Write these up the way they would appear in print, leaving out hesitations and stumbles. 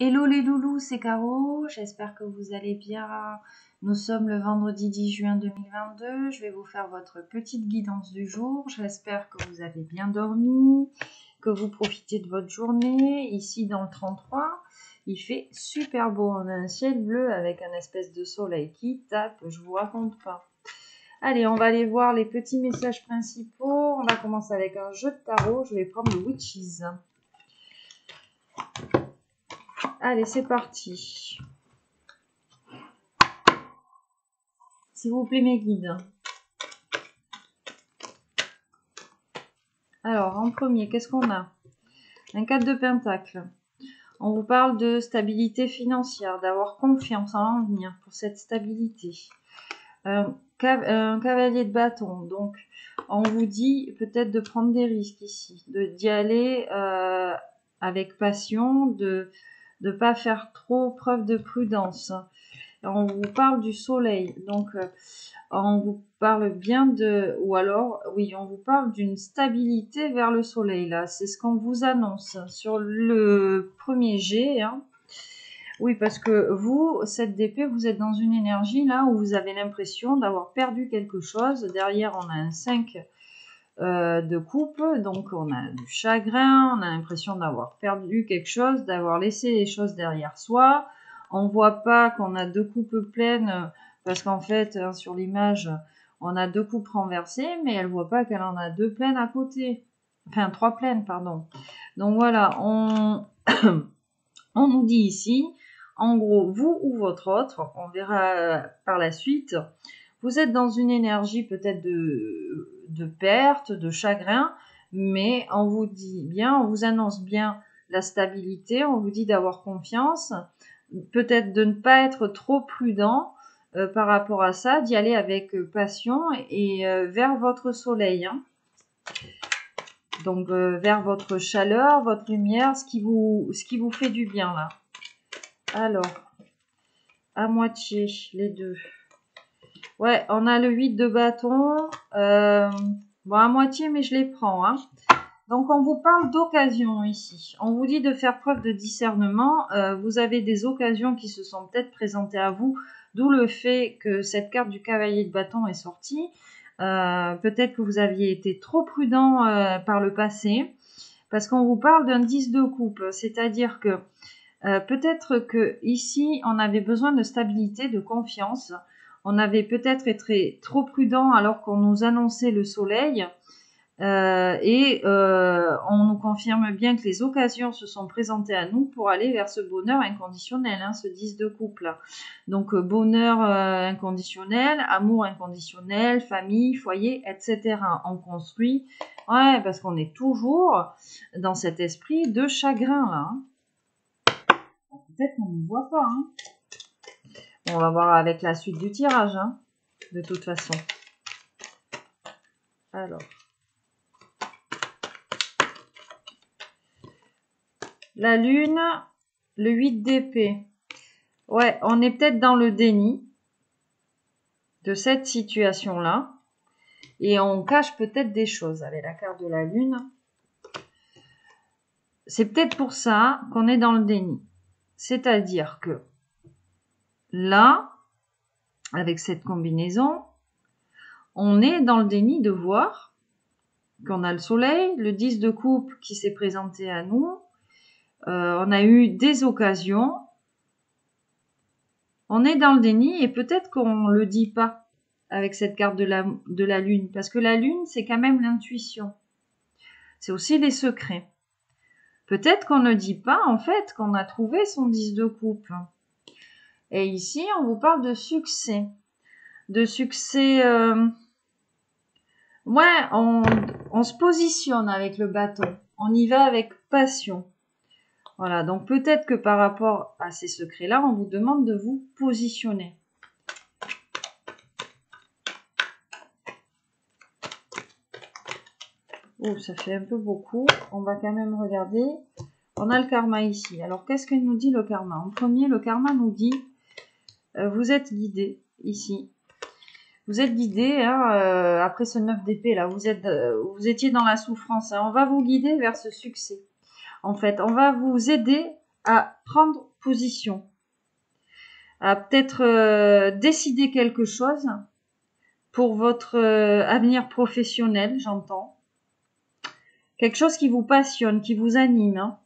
Hello les loulous, c'est Caro, j'espère que vous allez bien. Nous sommes le vendredi 10 juin 2022, je vais vous faire votre petite guidance du jour. J'espère que vous avez bien dormi, que vous profitez de votre journée. Ici dans le 33, il fait super beau, on a un ciel bleu avec un espèce de soleil qui tape, je vous raconte pas. Allez, on va aller voir les petits messages principaux. On va commencer avec un jeu de tarot, je vais prendre le Witches. Allez, c'est parti. S'il vous plaît, mes guides. Alors, en premier, qu'est-ce qu'on a? Un 4 de pentacle. On vous parle de stabilité financière, d'avoir confiance en l'avenir pour cette stabilité. Un cavalier de bâton. Donc, on vous dit peut-être de prendre des risques ici, d'y aller avec passion, de ne pas faire trop preuve de prudence. On vous parle du soleil, donc on vous parle bien de, ou alors, oui, on vous parle d'une stabilité vers le soleil, là, c'est ce qu'on vous annonce sur le premier jet, hein. Oui, parce que vous, cette d'épée, vous êtes dans une énergie, là, où vous avez l'impression d'avoir perdu quelque chose. Derrière, on a un 5 de coupe, donc on a du chagrin, on a l'impression d'avoir perdu quelque chose, d'avoir laissé les choses derrière soi. On voit pas qu'on a deux coupes pleines, parce qu'en fait, sur l'image, on a deux coupes renversées, mais elle voit pas qu'elle en a deux pleines à côté. Enfin, trois pleines, pardon. Donc voilà, on nous dit ici, en gros, vous ou votre autre, on verra par la suite, vous êtes dans une énergie peut-être de perte, de chagrin, mais on vous dit bien, on vous annonce bien la stabilité, on vous dit d'avoir confiance, peut-être de ne pas être trop prudent par rapport à ça, d'y aller avec passion et vers votre soleil, hein. Donc vers votre chaleur, votre lumière, ce qui vous fait du bien là. Alors, à moitié, les deux. Ouais, on a le 8 de bâton. Bon, à moitié, mais je les prends, hein. Donc, on vous parle d'occasion ici. On vous dit de faire preuve de discernement. Vous avez des occasions qui se sont peut-être présentées à vous, d'où le fait que cette carte du cavalier de bâton est sortie. Peut-être que vous aviez été trop prudent par le passé, parce qu'on vous parle d'un 10 de coupe. C'est-à-dire que peut-être que ici, on avait besoin de stabilité, de confiance. On avait peut-être été trop prudent alors qu'on nous annonçait le soleil. On nous confirme bien que les occasions se sont présentées à nous pour aller vers ce bonheur inconditionnel, hein, ce 10 de couple. Donc bonheur inconditionnel, amour inconditionnel, famille, foyer, etc. On construit, ouais, parce qu'on est toujours dans cet esprit de chagrin là, hein. Peut-être qu'on ne voit pas, hein. On va voir avec la suite du tirage, hein, de toute façon. Alors. La lune, le 8 d'épée. Ouais, on est peut-être dans le déni de cette situation-là. Et on cache peut-être des choses avec la carte de la lune. C'est peut-être pour ça qu'on est dans le déni. C'est-à-dire que là, avec cette combinaison, on est dans le déni de voir qu'on a le soleil, le 10 de coupe qui s'est présenté à nous. On a eu des occasions. On est dans le déni et peut-être qu'on le dit pas avec cette carte de la lune. Parce que la lune, c'est quand même l'intuition. C'est aussi les secrets. Peut-être qu'on ne dit pas, en fait, qu'on a trouvé son 10 de coupe. Et ici, on vous parle de succès. De succès... Ouais, on se positionne avec le bâton. On y va avec passion. Voilà, donc peut-être que par rapport à ces secrets-là, on vous demande de vous positionner. Oh, ça fait un peu beaucoup. On va quand même regarder. On a le karma ici. Alors, qu'est-ce que nous dit le karma? En premier, le karma nous dit vous êtes guidé ici. Vous êtes guidé, hein, après ce 9 d'épée là. Vous étiez dans la souffrance, hein. On va vous guider vers ce succès. En fait, on va vous aider à prendre position, à peut-être décider quelque chose pour votre avenir professionnel, j'entends. Quelque chose qui vous passionne, qui vous anime.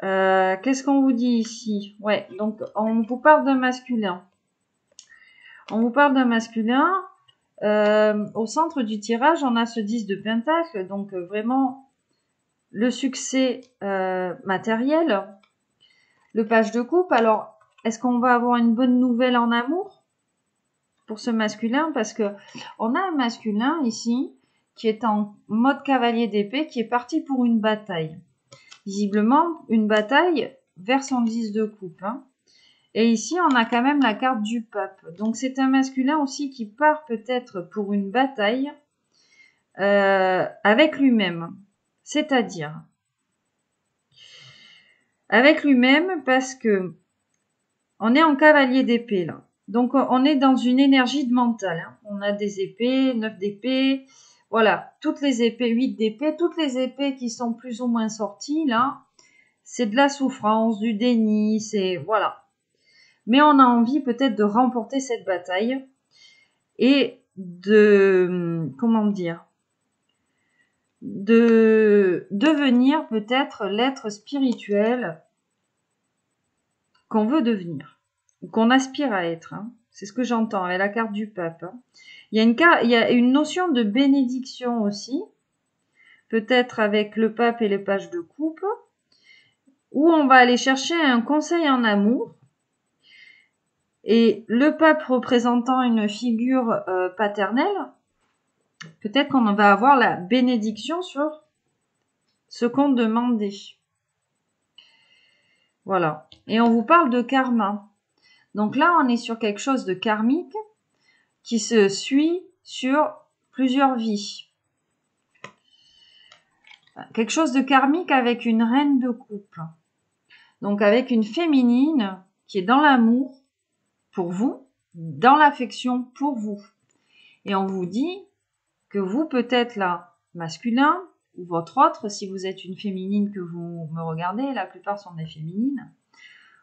Hein. Qu'est-ce qu'on vous dit ici? Ouais, donc on vous parle d'un masculin. On vous parle d'un masculin. Au centre du tirage, on a ce 10 de pentacle, donc vraiment le succès matériel. Le page de coupe, alors est-ce qu'on va avoir une bonne nouvelle en amour pour ce masculin? Parce que on a un masculin ici qui est en mode cavalier d'épée, qui est parti pour une bataille. Visiblement, une bataille vers son 10 de coupe. Hein. Et ici, on a quand même la carte du pape. Donc, c'est un masculin aussi qui part peut-être pour une bataille avec lui-même. C'est-à-dire, avec lui-même parce que on est en cavalier d'épée là. Donc, on est dans une énergie de mental. Hein. On a des épées, 9 d'épée. Voilà, toutes les épées, 8 d'épée, toutes les épées qui sont plus ou moins sorties là, c'est de la souffrance, du déni, c'est voilà. Mais on a envie peut-être de remporter cette bataille et de, comment dire, de devenir peut-être l'être spirituel qu'on veut devenir, ou qu'on aspire à être. Hein. C'est ce que j'entends avec la carte du pape. Hein. Il y a une notion de bénédiction aussi, peut-être avec le pape et le page de coupe, où on va aller chercher un conseil en amour. Et le pape représentant une figure paternelle, peut-être qu'on va avoir la bénédiction sur ce qu'on demandait. Voilà. Et on vous parle de karma. Donc là, on est sur quelque chose de karmique qui se suit sur plusieurs vies. Quelque chose de karmique avec une reine de coupe. Donc avec une féminine qui est dans l'amour pour vous, dans l'affection pour vous. Et on vous dit que vous, peut-être là, masculin, ou votre autre, si vous êtes une féminine que vous me regardez, la plupart sont des féminines,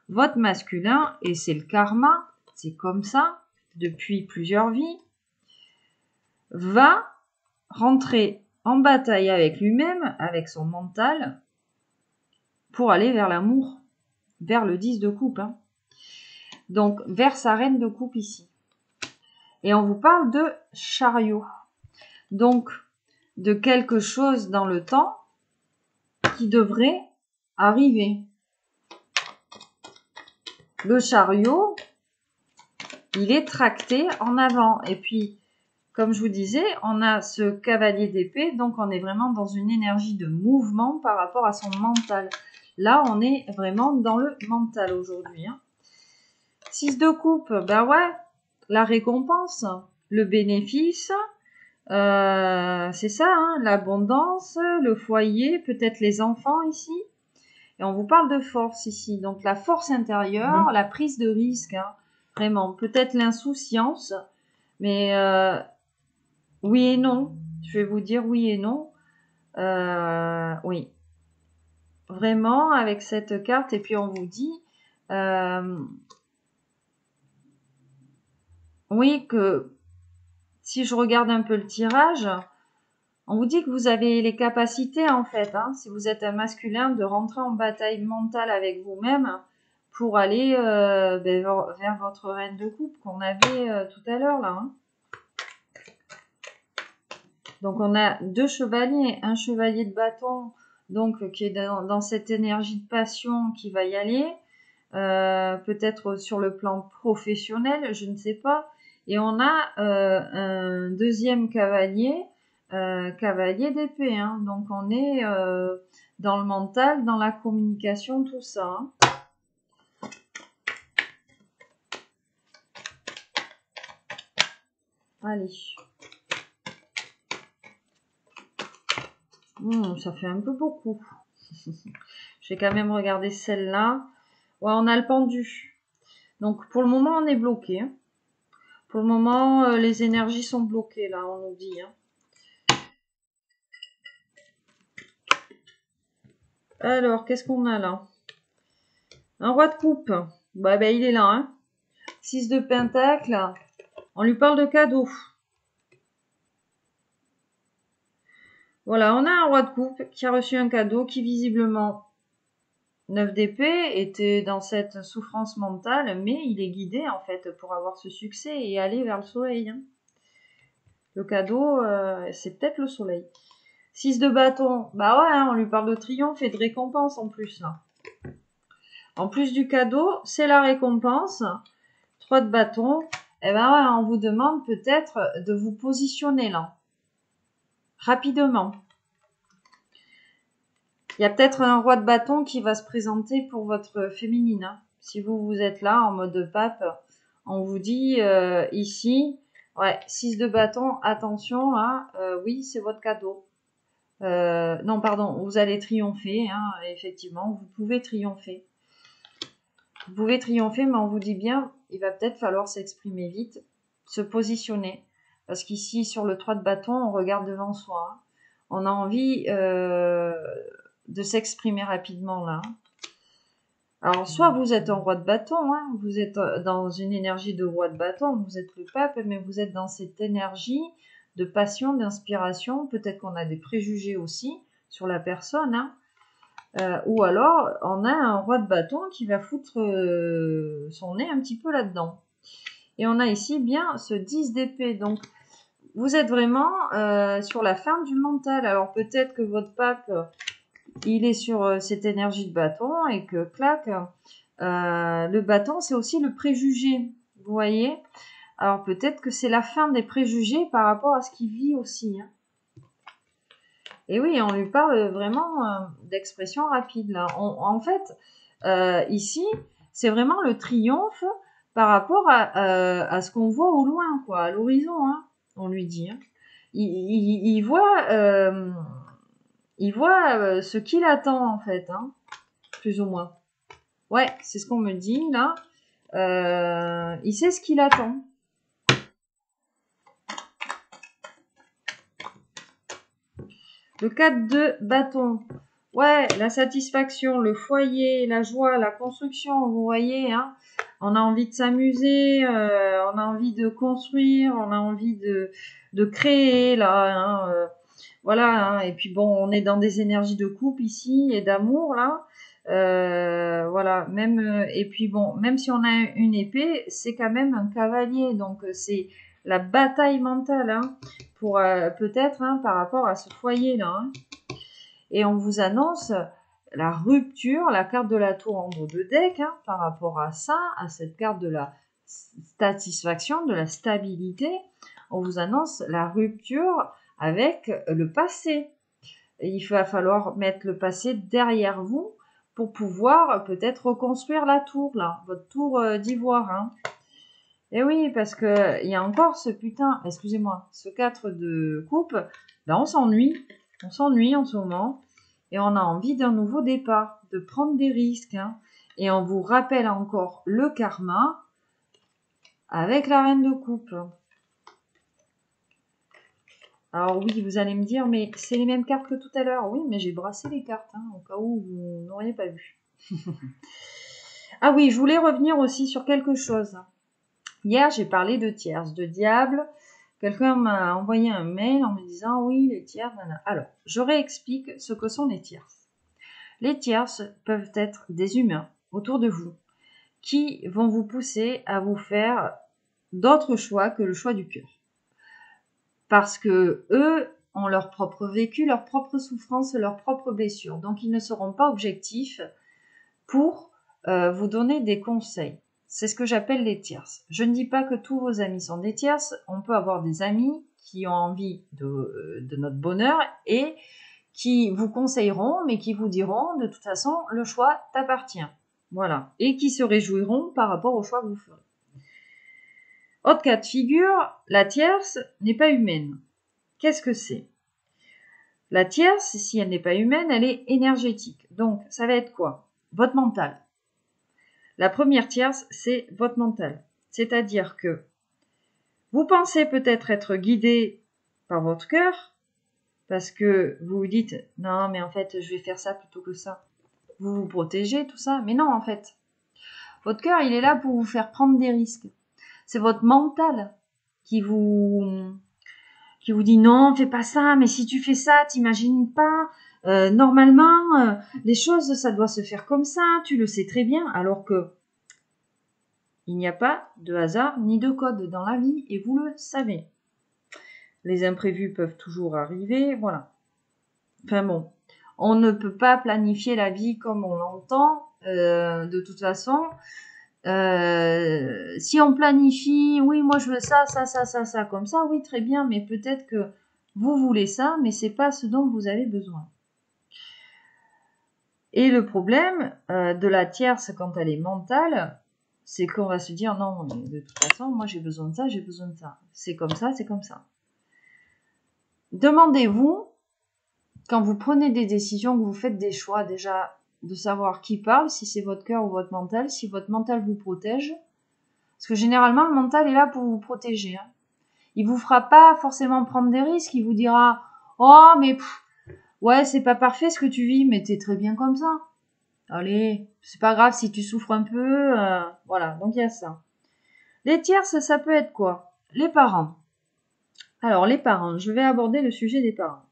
votre masculin, et c'est le karma, c'est comme ça, depuis plusieurs vies, va rentrer en bataille avec lui-même, avec son mental, pour aller vers l'amour, vers le 10 de coupe. Hein. Donc, vers sa reine de coupe ici. Et on vous parle de chariot. Donc, de quelque chose dans le temps qui devrait arriver. Le chariot, il est tracté en avant. Et puis, comme je vous disais, on a ce cavalier d'épée, donc on est vraiment dans une énergie de mouvement par rapport à son mental. Là, on est vraiment dans le mental aujourd'hui. Hein. 6 de coupe, ben ouais, la récompense, le bénéfice, c'est ça, hein, l'abondance, le foyer, peut-être les enfants ici. Et on vous parle de force ici. Donc la force intérieure, la prise de risque, hein, vraiment. Peut-être l'insouciance, mais oui et non. Je vais vous dire oui et non. Oui. Vraiment, avec cette carte, et puis on vous dit, oui, que si je regarde un peu le tirage, on vous dit que vous avez les capacités, en fait, hein, si vous êtes un masculin, de rentrer en bataille mentale avec vous-même pour aller vers votre reine de coupe qu'on avait tout à l'heure, là. Hein. Donc, on a 2 chevaliers, un chevalier de bâton, donc qui est dans cette énergie de passion qui va y aller, peut-être sur le plan professionnel, je ne sais pas. Et on a un deuxième cavalier, cavalier d'épée. Hein. Donc on est dans le mental, dans la communication, tout ça. Hein. Allez. Ça fait un peu beaucoup. Je vais quand même regarder celle-là. Ouais, on a le pendu. Donc pour le moment, on est bloqué. Hein. Pour le moment, les énergies sont bloquées, là, on nous dit. Hein. Alors, qu'est-ce qu'on a là? Un roi de coupe. Bah, il est là, hein. 6 de pentacle. On lui parle de cadeau. Voilà, on a un roi de coupe qui a reçu un cadeau qui visiblement, 9 d'épée, était dans cette souffrance mentale, mais il est guidé en fait pour avoir ce succès et aller vers le soleil. Hein. Le cadeau, c'est peut-être le soleil. 6 de bâton, bah ouais, hein, on lui parle de triomphe et de récompense en plus. Là. En plus du cadeau, c'est la récompense. 3 de bâton, eh ben ouais, on vous demande peut-être de vous positionner là, rapidement. Il y a peut-être un roi de bâton qui va se présenter pour votre féminine. Hein. Si vous êtes là en mode pape, on vous dit ici, ouais, 6 de bâton, attention là, oui, c'est votre cadeau. Non, pardon, vous allez triompher, hein, effectivement, vous pouvez triompher. Vous pouvez triompher, mais on vous dit bien, il va peut-être falloir s'exprimer vite, se positionner. Parce qu'ici, sur le 3 de bâton, on regarde devant soi. Hein. On a envie de s'exprimer rapidement là. Alors, soit vous êtes un roi de bâton, hein, vous êtes dans une énergie de roi de bâton, vous êtes le pape, mais vous êtes dans cette énergie de passion, d'inspiration. Peut-être qu'on a des préjugés aussi sur la personne, hein. Ou alors, on a un roi de bâton qui va foutre son nez un petit peu là-dedans. Et on a ici bien ce 10 d'épée. Donc, vous êtes vraiment sur la fin du mental. Alors, peut-être que votre pape, il est sur cette énergie de bâton et que, clac, le bâton, c'est aussi le préjugé. Vous voyez ? Alors, peut-être que c'est la fin des préjugés par rapport à ce qu'il vit aussi. Hein. Et oui, on lui parle vraiment d'expression rapide. Là. En fait, ici, c'est vraiment le triomphe par rapport à ce qu'on voit au loin, quoi, à l'horizon, hein, on lui dit. Hein. Il voit, ce qu'il attend, en fait, hein, plus ou moins. Ouais, c'est ce qu'on me dit, là. Il sait ce qu'il attend. Le 4 de bâton. Ouais, la satisfaction, le foyer, la joie, la construction, vous voyez, hein. On a envie de s'amuser, on a envie de construire, on a envie de créer, là, hein, voilà, hein. Et puis bon, on est dans des énergies de couple ici et d'amour, là. Voilà, même, et puis bon, même si on a une épée, c'est quand même un cavalier, donc c'est la bataille mentale, hein, pour peut-être hein, par rapport à ce foyer-là. Hein. Et on vous annonce la rupture, la carte de la tour en dos de deck, hein, par rapport à ça, à cette carte de la satisfaction, de la stabilité. On vous annonce la rupture avec le passé. Et il va falloir mettre le passé derrière vous pour pouvoir peut-être reconstruire la tour, là, votre tour d'ivoire. Hein. Et oui, parce que il y a encore ce putain, excusez-moi, ce 4 de coupe, ben on s'ennuie en ce moment, et on a envie d'un nouveau départ, de prendre des risques, hein. Et on vous rappelle encore le karma avec la reine de coupe. Alors oui, vous allez me dire, mais c'est les mêmes cartes que tout à l'heure. Oui, mais j'ai brassé les cartes, hein, au cas où vous n'auriez pas vu. Ah oui, je voulais revenir aussi sur quelque chose. Hier, j'ai parlé de tierces, de diable. Quelqu'un m'a envoyé un mail en me disant oui, les tierces. Alors, je réexplique ce que sont les tierces. Les tierces peuvent être des humains autour de vous qui vont vous pousser à vous faire d'autres choix que le choix du cœur. Parce que eux ont leur propre vécu, leur propre souffrance, leurs propres blessures. Donc, ils ne seront pas objectifs pour vous donner des conseils. C'est ce que j'appelle les tierces. Je ne dis pas que tous vos amis sont des tierces. On peut avoir des amis qui ont envie de notre bonheur et qui vous conseilleront, mais qui vous diront, de toute façon, le choix t'appartient. Voilà. Et qui se réjouiront par rapport au choix que vous ferez. Autre cas de figure, la tierce n'est pas humaine. Qu'est-ce que c'est ? La tierce, si elle n'est pas humaine, elle est énergétique. Donc, ça va être quoi ? Votre mental. La première tierce, c'est votre mental. C'est-à-dire que vous pensez peut-être être guidé par votre cœur, parce que vous vous dites, non, mais en fait, je vais faire ça plutôt que ça. Vous vous protégez, tout ça. Mais non, en fait, Votre cœur, il est là pour vous faire prendre des risques. C'est votre mental qui vous dit non, fais pas ça, mais si tu fais ça, t'imagines pas. Normalement, les choses, ça doit se faire comme ça, tu le sais très bien, alors que il n'y a pas de hasard ni de code dans la vie, et vous le savez. Les imprévus peuvent toujours arriver, voilà. Enfin bon, on ne peut pas planifier la vie comme on l'entend, de toute façon. Si on planifie, oui, moi je veux ça, comme ça, oui, très bien, mais peut-être que vous voulez ça, mais c'est pas ce dont vous avez besoin. Et le problème de la tierce quand elle est mentale, c'est qu'on va se dire non, mais de toute façon, moi j'ai besoin de ça, j'ai besoin de ça. C'est comme ça, c'est comme ça. Demandez-vous, quand vous prenez des décisions, que vous faites des choix, déjà de savoir qui parle, si c'est votre cœur ou votre mental, si votre mental vous protège. Parce que généralement, le mental est là pour vous protéger. Hein. Il vous fera pas forcément prendre des risques, il vous dira « Oh, mais ouais, c'est pas parfait ce que tu vis, mais t'es très bien comme ça. Allez, c'est pas grave si tu souffres un peu. Voilà, donc il y a ça. » Les tierces, ça peut être quoi? Les parents. Alors, les parents, je vais aborder le sujet des parents.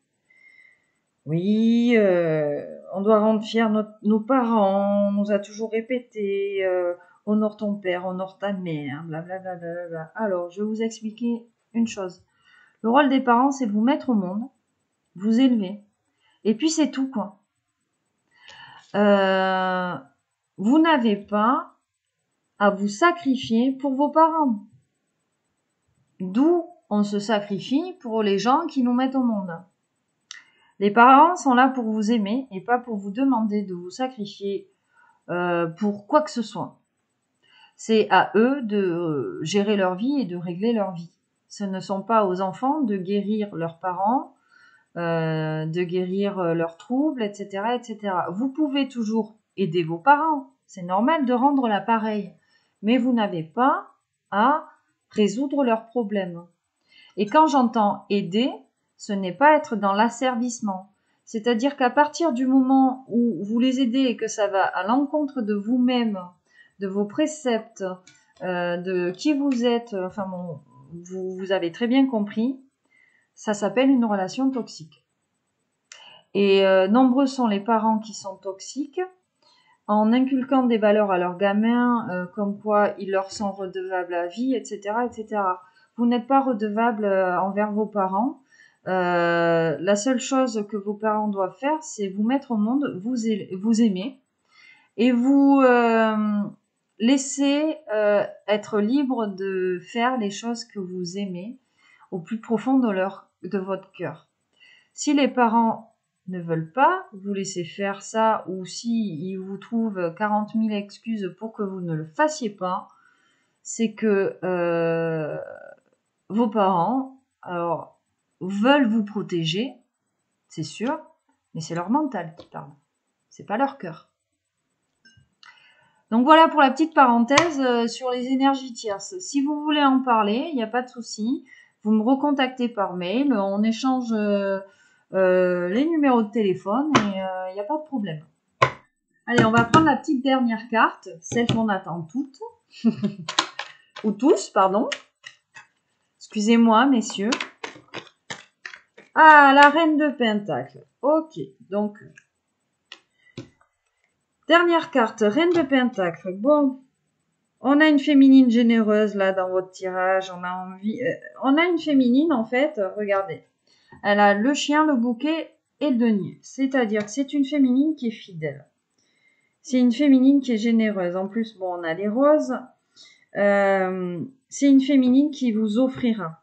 Oui, on doit rendre fiers nos parents, on nous a toujours répété, honore ton père, honore ta mère, blablabla. Bla bla bla. Alors, je vais vous expliquer une chose. Le rôle des parents, c'est de vous mettre au monde, vous élever, et puis c'est tout, quoi. Vous n'avez pas à vous sacrifier pour vos parents. D'où on se sacrifie pour les gens qui nous mettent au monde. Les parents sont là pour vous aimer et pas pour vous demander de vous sacrifier pour quoi que ce soit. C'est à eux de gérer leur vie et de régler leur vie. Ce ne sont pas aux enfants de guérir leurs parents, de guérir leurs troubles, etc., etc. Vous pouvez toujours aider vos parents. C'est normal de rendre l'appareil. Mais vous n'avez pas à résoudre leurs problèmes. Et quand j'entends aider, ce n'est pas être dans l'asservissement. C'est-à-dire qu'à partir du moment où vous les aidez et que ça va à l'encontre de vous-même, de vos préceptes, de qui vous êtes, enfin bon, vous avez très bien compris, ça s'appelle une relation toxique. Et nombreux sont les parents qui sont toxiques en inculquant des valeurs à leurs gamins, comme quoi ils leur sont redevables à vie, etc., etc. Vous n'êtes pas redevable envers vos parents. La seule chose que vos parents doivent faire, c'est vous mettre au monde, vous aimer et vous laisser être libre de faire les choses que vous aimez au plus profond de votre cœur. Si les parents ne veulent pas vous laisser faire ça, ou si ils vous trouvent 40 000 excuses pour que vous ne le fassiez pas, c'est que vos parents, alors, veulent vous protéger, c'est sûr, mais c'est leur mental qui parle, c'est pas leur cœur. Donc voilà pour la petite parenthèse sur les énergies tierces. Si vous voulez en parler, il n'y a pas de souci. Vous me recontactez par mail, on échange les numéros de téléphone et il n'y a pas de problème. Allez, on va prendre la petite dernière carte, celle qu'on attend toutes. Ou tous, pardon. Excusez-moi, messieurs. Ah, la reine de Pentacle. Ok, donc... Dernière carte, reine de Pentacle. Bon, on a une féminine généreuse là dans votre tirage. On a envie... on a une féminine en fait, regardez. Elle a le chien, le bouquet et le denier. C'est-à-dire que c'est une féminine qui est fidèle. C'est une féminine qui est généreuse. En plus, bon, on a les roses. C'est une féminine qui vous offrira.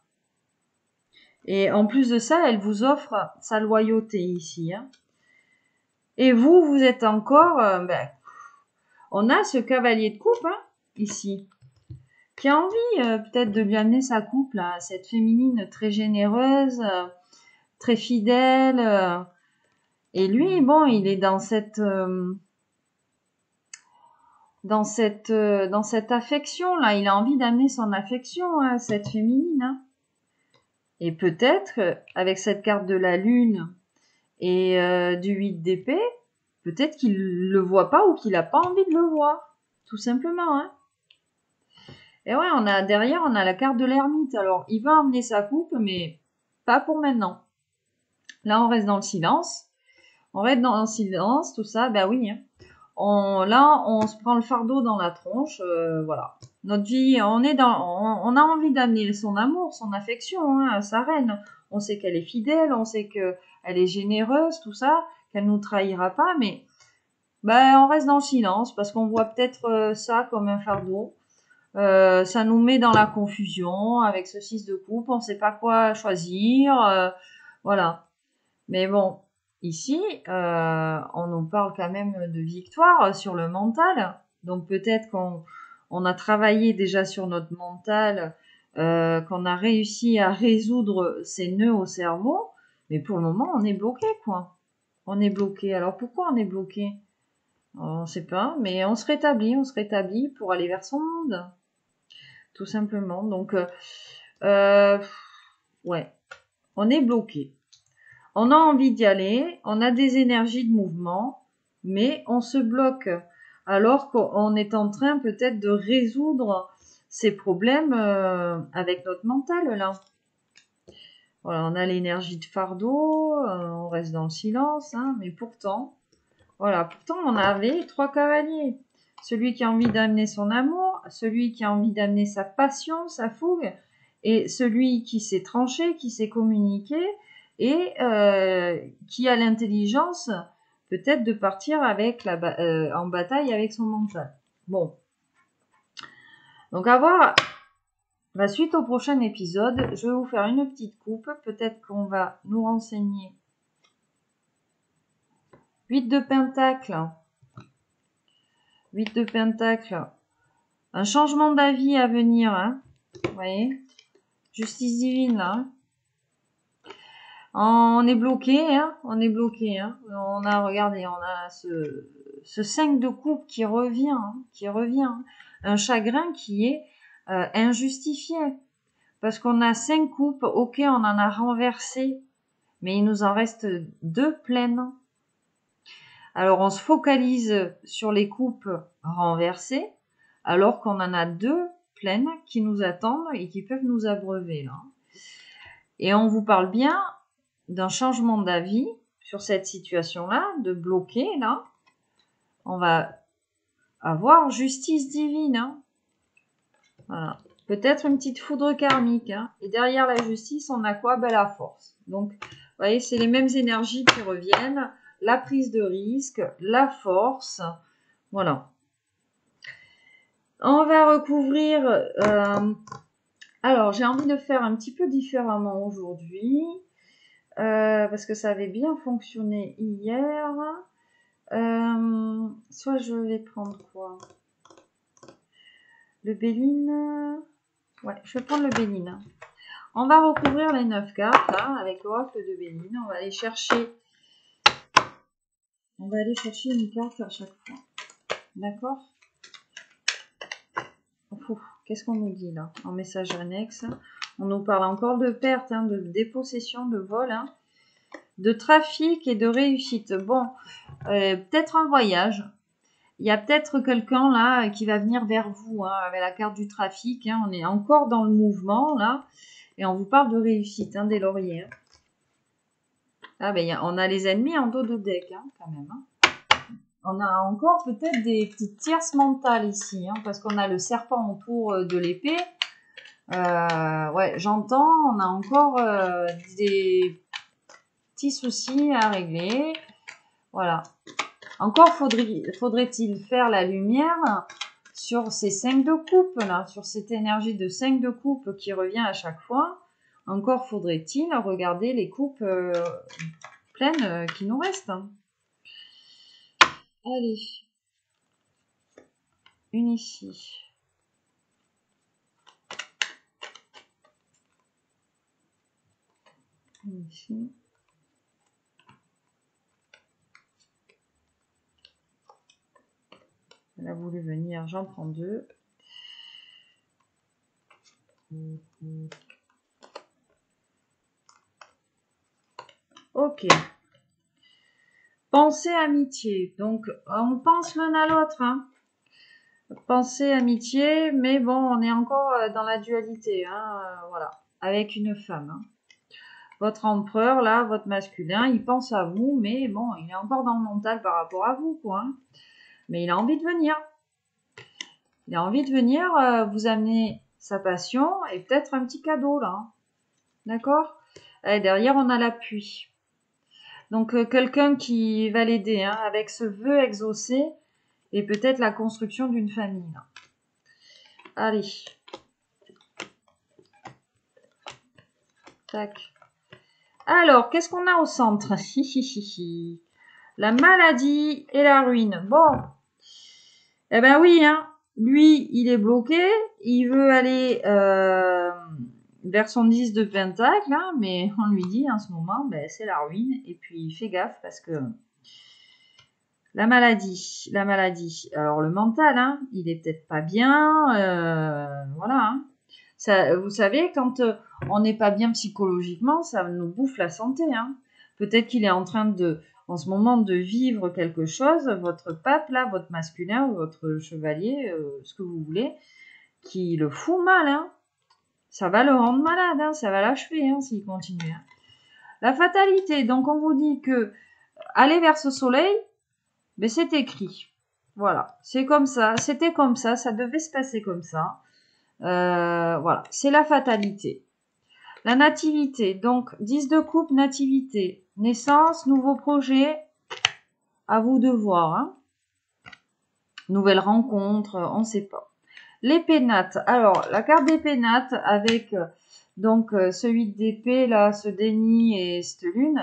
Et en plus de ça, elle vous offre sa loyauté ici. Hein. Et vous, vous êtes encore... on a ce cavalier de coupe, hein, ici, qui a envie peut-être de lui amener sa coupe, là, cette féminine très généreuse, très fidèle. Et lui, bon, il est dans cette affection là, il a envie d'amener son affection à cette féminine. Hein. Et peut-être avec cette carte de la lune et du 8 d'épée, peut-être qu'il le voit pas ou qu'il a pas envie de le voir. tout simplement. Hein. Et ouais, derrière, on a la carte de l'ermite. Alors, il va emmener sa coupe, mais pas pour maintenant. Là, on reste dans le silence. On reste dans le silence, tout ça, ben oui. Hein. Là, on se prend le fardeau dans la tronche, voilà. Notre vie, on a envie d'amener son amour, son affection hein, à sa reine. On sait qu'elle est fidèle, on sait qu'elle est généreuse, tout ça, qu'elle nous trahira pas, mais ben, on reste dans le silence parce qu'on voit peut-être ça comme un fardeau. Ça nous met dans la confusion avec ce 6 de coupe, on sait pas quoi choisir, voilà. Mais bon, ici, on nous parle quand même de victoire sur le mental. Donc peut-être qu'on a travaillé déjà sur notre mental, qu'on a réussi à résoudre ces nœuds au cerveau. Mais pour le moment, on est bloqué, quoi. On est bloqué. Alors pourquoi on est bloqué? On ne sait pas, mais on se rétablit pour aller vers son monde. Tout simplement. Donc, ouais, on est bloqué. On a envie d'y aller, on a des énergies de mouvement, mais on se bloque alors qu'on est en train peut-être de résoudre ces problèmes avec notre mental là. Voilà, on a l'énergie de fardeau, on reste dans le silence, hein, mais pourtant, on avait 3 cavaliers. Celui qui a envie d'amener son amour, celui qui a envie d'amener sa passion, sa fougue, et celui qui s'est tranché, qui s'est communiqué, et qui a l'intelligence peut-être de partir avec en bataille avec son mental. Bon. Donc à voir la suite au prochain épisode. Je vais vous faire une petite coupe. Peut-être qu'on va nous renseigner. 8 de pentacle. 8 de pentacle. Un changement d'avis à venir. Hein. Vous voyez, justice divine là. On est bloqué, hein, on est bloqué. Hein. On a ce 5 de coupe qui revient, hein. Un chagrin qui est injustifié. Parce qu'on a 5 coupes, ok, on en a renversé, mais il nous en reste 2 pleines. Alors on se focalise sur les coupes renversées, alors qu'on en a 2 pleines qui nous attendent et qui peuvent nous abreuver là. Et on vous parle bien d'un changement d'avis sur cette situation-là, de bloquer là. On va avoir justice divine. Hein. Voilà. Peut-être une petite foudre karmique. Hein. Et derrière la justice, on a quoi? Ben, la force. Donc, vous voyez, c'est les mêmes énergies qui reviennent. La prise de risque, la force. Voilà. On va recouvrir... alors, j'ai envie de faire un petit peu différemment aujourd'hui. Parce que ça avait bien fonctionné hier. Soit je vais prendre quoi? Le Béline. Ouais, je vais prendre le Béline. On va recouvrir les 9 cartes là avec l'oracle de Béline. On va aller chercher une carte à chaque fois. D'accord? Qu'est-ce qu'on nous dit là en message annexe? On nous parle encore de perte, hein, de dépossession, de vol, hein, de trafic et de réussite. Bon, peut-être un voyage. Il y a peut-être quelqu'un là qui va venir vers vous hein, avec la carte du trafic. Hein, on est encore dans le mouvement là. Et on vous parle de réussite, hein, des lauriers. Hein. Ah ben, on a les ennemis en dos de deck, hein, quand même. Hein. On a encore peut-être des petites tierces mentales ici, hein, parce qu'on a le serpent autour de l'épée. Ouais, j'entends, on a encore des petits soucis à régler. Voilà. Encore faudrait-il faire la lumière sur ces 5 de coupe, là, sur cette énergie de 5 de coupe qui revient à chaque fois. Encore faudrait-il regarder les coupes pleines qui nous restent. Allez. Une ici. Une ici. Elle a voulu venir, j'en prends 2. Ok. Pensée amitié. Donc, on pense l'un à l'autre. Hein. pensée, amitié, mais bon, on est encore dans la dualité, hein, voilà, avec une femme. Hein. Votre empereur, là, votre masculin, il pense à vous, mais bon, il est encore dans le mental par rapport à vous, quoi. Hein. Mais il a envie de venir. Il a envie de venir vous amener sa passion et peut-être un petit cadeau, là. Hein. D'accord ? Et derrière, on a l'appui. Donc, quelqu'un qui va l'aider hein, avec ce vœu exaucé et peut-être la construction d'une famille. Là. Allez. Tac. Alors, qu'est-ce qu'on a au centre? La maladie et la ruine. Bon. Eh ben oui, hein. Lui, il est bloqué. Il veut aller vers son 10 de pentacle, hein, mais on lui dit en ce moment, ben, c'est la ruine. Et puis, fais gaffe parce que la maladie. Alors, le mental, hein, il est peut-être pas bien. Voilà. Hein. Ça, vous savez, quand on n'est pas bien psychologiquement, ça nous bouffe la santé. Hein. Peut-être qu'il est en train de, en ce moment, de vivre quelque chose, votre pape, là, votre masculin, ou votre chevalier, ce que vous voulez, qui le fout mal. Hein. Ça va le rendre malade, hein, ça va l'achever hein, s'il continue. Hein. La fatalité, donc on vous dit que aller vers ce soleil, ben, c'est écrit. Voilà, c'est comme ça, c'était comme ça devait se passer comme ça. Voilà, c'est la fatalité. La nativité, donc 10 de coupe, nativité, naissance, nouveau projet, à vous de voir. Hein. Nouvelle rencontre, on ne sait pas. Les pénates, alors la carte des pénates avec donc ce 8 d'épée, là, ce déni et cette lune,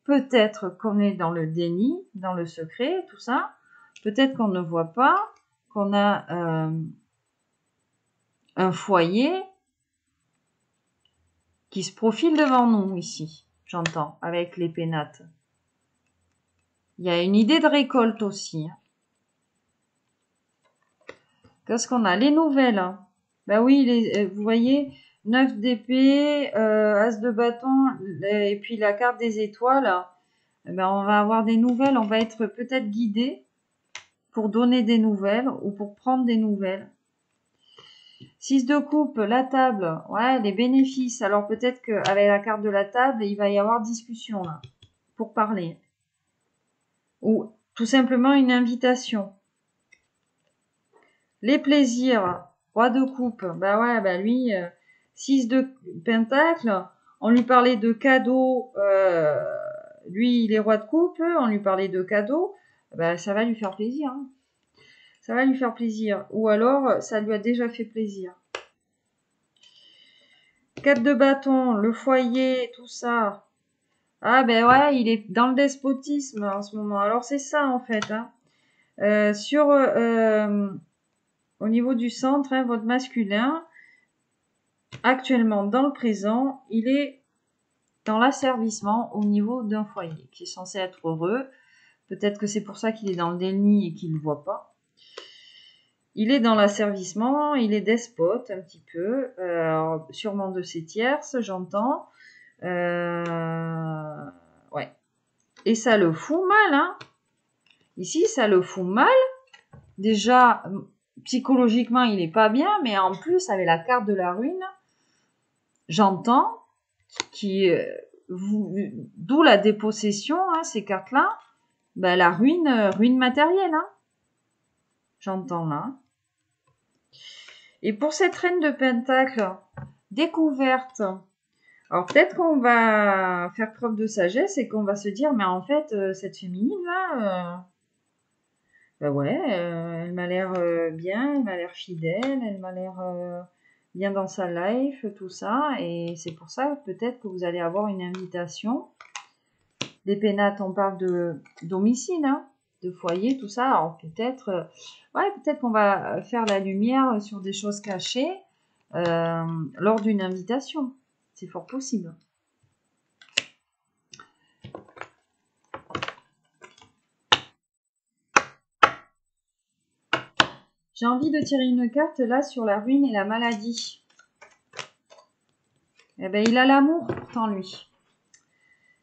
peut-être qu'on est dans le déni, dans le secret, tout ça. Peut-être qu'on ne voit pas, qu'on a un foyer qui se profile devant nous ici, j'entends, avec les pénates. Il y a une idée de récolte aussi. Hein. Qu'est-ce qu'on a? Les nouvelles. Hein. Ben oui, vous voyez, 9 d'épée, As de bâton, et puis la carte des étoiles. Ben on va avoir des nouvelles, on va être peut-être guidé pour donner des nouvelles ou pour prendre des nouvelles. 6 de coupe, la table, ouais, les bénéfices. Alors peut-être qu'avec la carte de la table, il va y avoir discussion là, pour parler. Ou tout simplement une invitation. Les plaisirs, roi de coupe, bah ouais, bah lui, 6 de pentacle, on lui parlait de cadeaux, lui il est roi de coupe, on lui parlait de cadeaux, bah ça va lui faire plaisir. Hein. Ça va lui faire plaisir. Ou alors, ça lui a déjà fait plaisir. 4 de bâton, le foyer, tout ça. Ah ben ouais, il est dans le despotisme en ce moment. Alors c'est ça en fait. Hein. Au niveau du centre, hein, votre masculin, actuellement dans le présent, il est dans l'asservissement au niveau d'un foyer qui est censé être heureux. Peut-être que c'est pour ça qu'il est dans le déni et qu'il ne le voit pas. Il est dans l'asservissement, il est despote un petit peu, sûrement de ses tierces, j'entends. Ouais. Et ça le fout mal, hein. Ici, ça le fout mal. Déjà, psychologiquement, il est pas bien, mais en plus, avec la carte de la ruine, j'entends d'où la dépossession, hein, ces cartes-là, ben, la ruine matérielle, hein. J'entends là. Et pour cette reine de pentacle, découverte, alors peut-être qu'on va faire preuve de sagesse et qu'on va se dire, mais en fait, cette féminine-là, bah ouais, elle m'a l'air bien, elle m'a l'air fidèle, elle m'a l'air bien dans sa life, tout ça. Et c'est pour ça peut-être que vous allez avoir une invitation. Les pénates, on parle de domicile, hein, de foyer, tout ça. Alors peut-être, peut-être qu'on va faire la lumière sur des choses cachées lors d'une invitation. C'est fort possible. J'ai envie de tirer une carte là sur la ruine et la maladie. Eh ben, il a l'amour pourtant lui.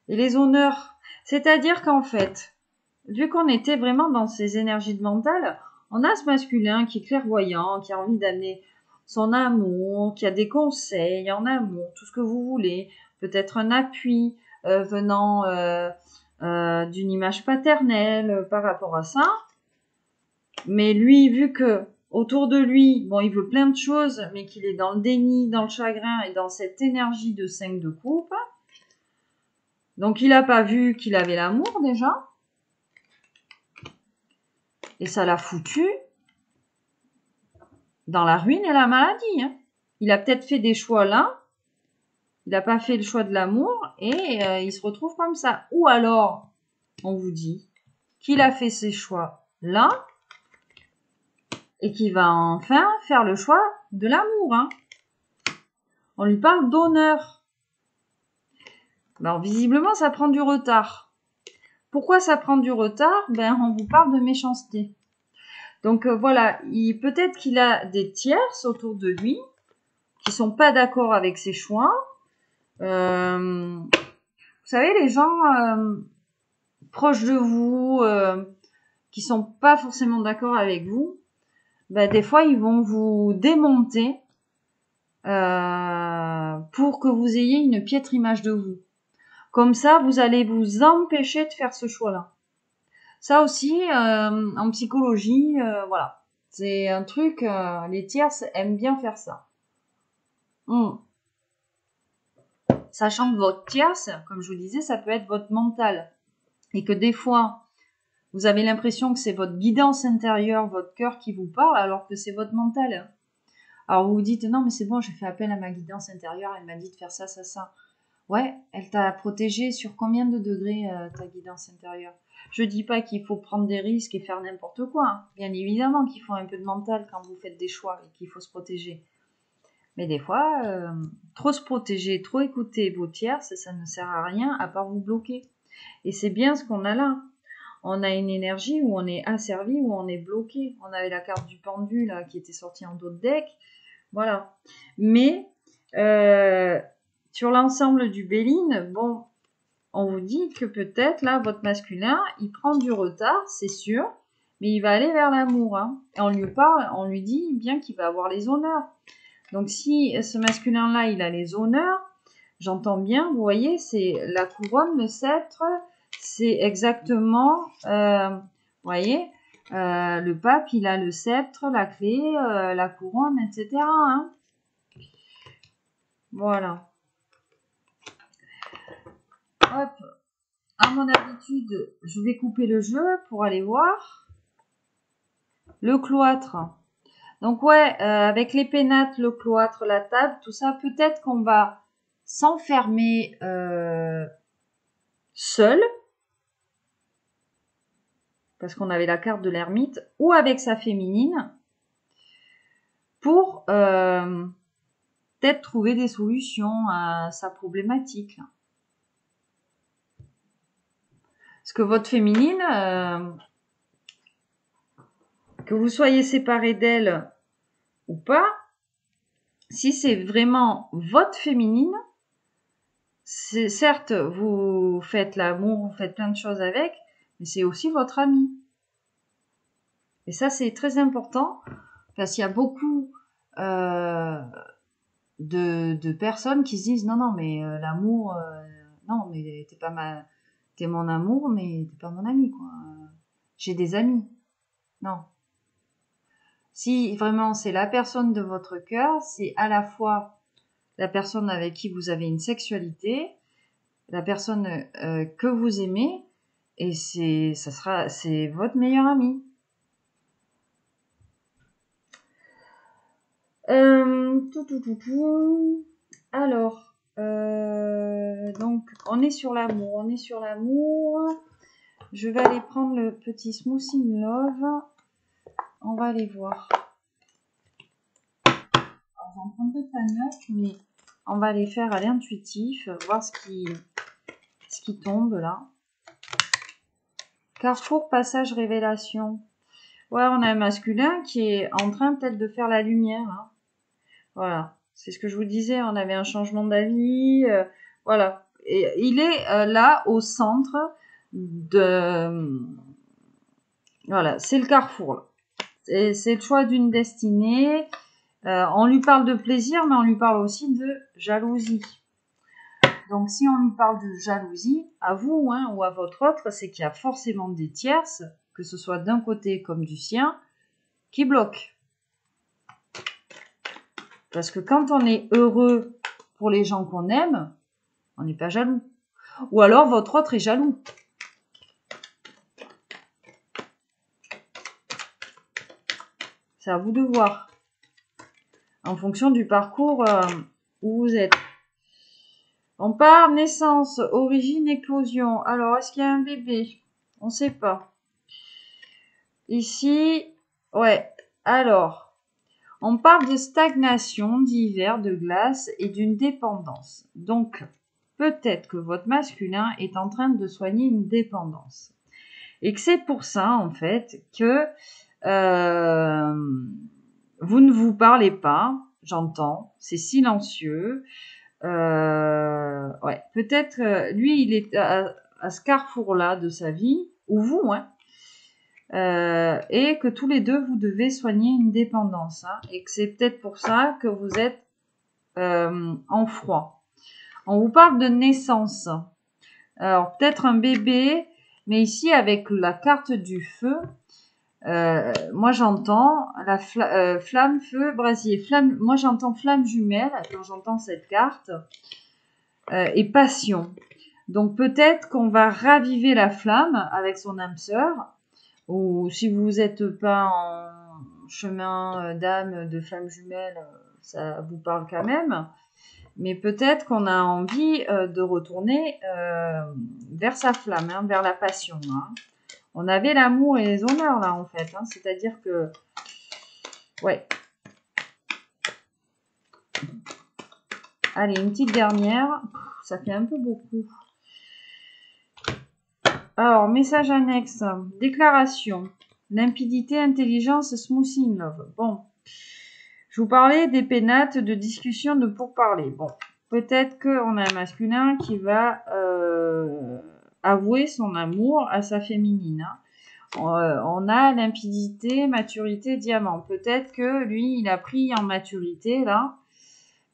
Et les honneurs. C'est-à-dire qu'en fait, vu qu'on était vraiment dans ces énergies de mental, On a ce masculin qui est clairvoyant, qui a envie d'amener son amour, qui a des conseils en amour, tout ce que vous voulez. Peut-être un appui venant d'une image paternelle par rapport à ça. Mais lui, vu que autour de lui, bon, il veut plein de choses, mais qu'il est dans le déni, dans le chagrin et dans cette énergie de 5 de coupe. Donc, il n'a pas vu qu'il avait l'amour déjà. Et ça l'a foutu dans la ruine et la maladie. Hein. Il a peut-être fait des choix là. Il n'a pas fait le choix de l'amour et il se retrouve comme ça. Ou alors, on vous dit qu'il a fait ses choix là et qu'il va enfin faire le choix de l'amour. Hein. On lui parle d'honneur. Ben, visiblement, ça prend du retard. Pourquoi ça prend du retard? Ben, on vous parle de méchanceté. Donc voilà, peut-être qu'il a des tierces autour de lui qui sont pas d'accord avec ses choix. Vous savez, les gens proches de vous qui sont pas forcément d'accord avec vous, ben, des fois ils vont vous démonter pour que vous ayez une piètre image de vous. Comme ça, vous allez vous empêcher de faire ce choix-là. Ça aussi, en psychologie, voilà. C'est un truc, les tierces aiment bien faire ça. Sachant que votre tierce, comme je vous disais, ça peut être votre mental. Et que des fois, vous avez l'impression que c'est votre guidance intérieure, votre cœur qui vous parle, alors que c'est votre mental. Alors vous vous dites, non mais c'est bon, j'ai fait appel à ma guidance intérieure, elle m'a dit de faire ça, ça, ça. Ouais, elle t'a protégé sur combien de degrés ta guidance intérieure? Je dis pas qu'il faut prendre des risques et faire n'importe quoi. Hein. Bien évidemment qu'il faut un peu de mental quand vous faites des choix et qu'il faut se protéger. Mais des fois, trop se protéger, trop écouter vos tierces, ça ne sert à rien à part vous bloquer. Et c'est bien ce qu'on a là. On a une énergie où on est asservi, où on est bloqué. On avait la carte du pendu là qui était sortie en dos de deck. Voilà. Mais sur l'ensemble du Béline, bon, on vous dit que peut-être là, votre masculin, il prend du retard, c'est sûr, mais il va aller vers l'amour. Hein. Et on lui parle, on lui dit bien qu'il va avoir les honneurs. Donc si ce masculin-là, il a les honneurs, j'entends bien, vous voyez, c'est la couronne, le sceptre, c'est exactement, vous voyez, le pape, il a le sceptre, la clé, la couronne, etc. Hein. Voilà. Hop, à mon habitude, je vais couper le jeu pour aller voir le cloître. Donc ouais, avec les pénates, le cloître, la table, tout ça, peut-être qu'on va s'enfermer seul, parce qu'on avait la carte de l'ermite, ou avec sa féminine, pour peut-être trouver des solutions à sa problématique. Parce que votre féminine, que vous soyez séparé d'elle ou pas, si c'est vraiment votre féminine, c'est certes, vous faites l'amour, vous faites plein de choses avec, mais c'est aussi votre ami. Et ça, c'est très important, parce qu'il y a beaucoup de personnes qui se disent non, non, mais l'amour, non, mais t'es mon amour, mais t'es pas mon ami, quoi. J'ai des amis. Non. Si vraiment c'est la personne de votre cœur, c'est à la fois la personne avec qui vous avez une sexualité, la personne que vous aimez, et c'est votre meilleur ami. Alors, donc on est sur l'amour, Je vais aller prendre le petit Smoothie in Love. On va aller voir. Alors, j'en prendrai pas 9, mais on va les faire à l'intuitif, voir ce qui tombe là. Carrefour, passage, révélation. Ouais, on a un masculin qui est en train peut-être de faire la lumière. Hein. Voilà, c'est ce que je vous disais, on avait un changement d'avis. Voilà, et il est là au centre de... Voilà, c'est le carrefour. Là. c'est le choix d'une destinée. On lui parle de plaisir, mais on lui parle aussi de jalousie. Donc, si on lui parle de jalousie, à vous hein, ou à votre autre, c'est qu'il y a forcément des tierces, que ce soit d'un côté comme du sien, qui bloquent. Parce que quand on est heureux pour les gens qu'on aime, on n'est pas jaloux. Ou alors, votre autre est jaloux. C'est à vous de voir. En fonction du parcours où vous êtes. On part naissance, origine, éclosion. Alors, est-ce qu'il y a un bébé? On ne sait pas. Ici, ouais. Alors, on parle de stagnation, d'hiver, de glace et d'une dépendance. Donc, peut-être que votre masculin est en train de soigner une dépendance. Et que c'est pour ça, en fait, que vous ne vous parlez pas, j'entends, c'est silencieux. Ouais, peut-être, lui, il est à ce carrefour-là de sa vie, ou vous, hein, et que tous les deux, vous devez soigner une dépendance, hein, et que c'est peut-être pour ça que vous êtes en froid. On vous parle de naissance. Alors, peut-être un bébé, mais ici, avec la carte du feu, moi j'entends la flamme, feu, brasier. Flamme, moi j'entends flamme jumelle quand j'entends cette carte et passion. Donc peut-être qu'on va raviver la flamme avec son âme sœur, ou si vous n'êtes pas en chemin d'âme de flamme jumelle, ça vous parle quand même. Mais peut-être qu'on a envie de retourner vers sa flamme, hein, vers la passion. Hein. On avait l'amour et les honneurs là en fait. Hein. C'est-à-dire que... Ouais. Allez, une petite dernière. Ça fait un peu beaucoup. Alors, message annexe. Déclaration. Limpidité, intelligence, smoothie in love. Bon. Je vous parlais des pénates de discussion de pourparler. Bon. Peut-être qu'on a un masculin qui va avouer son amour à sa féminine. Hein. On a limpidité, maturité, diamant. Peut-être que lui, il a pris en maturité, là,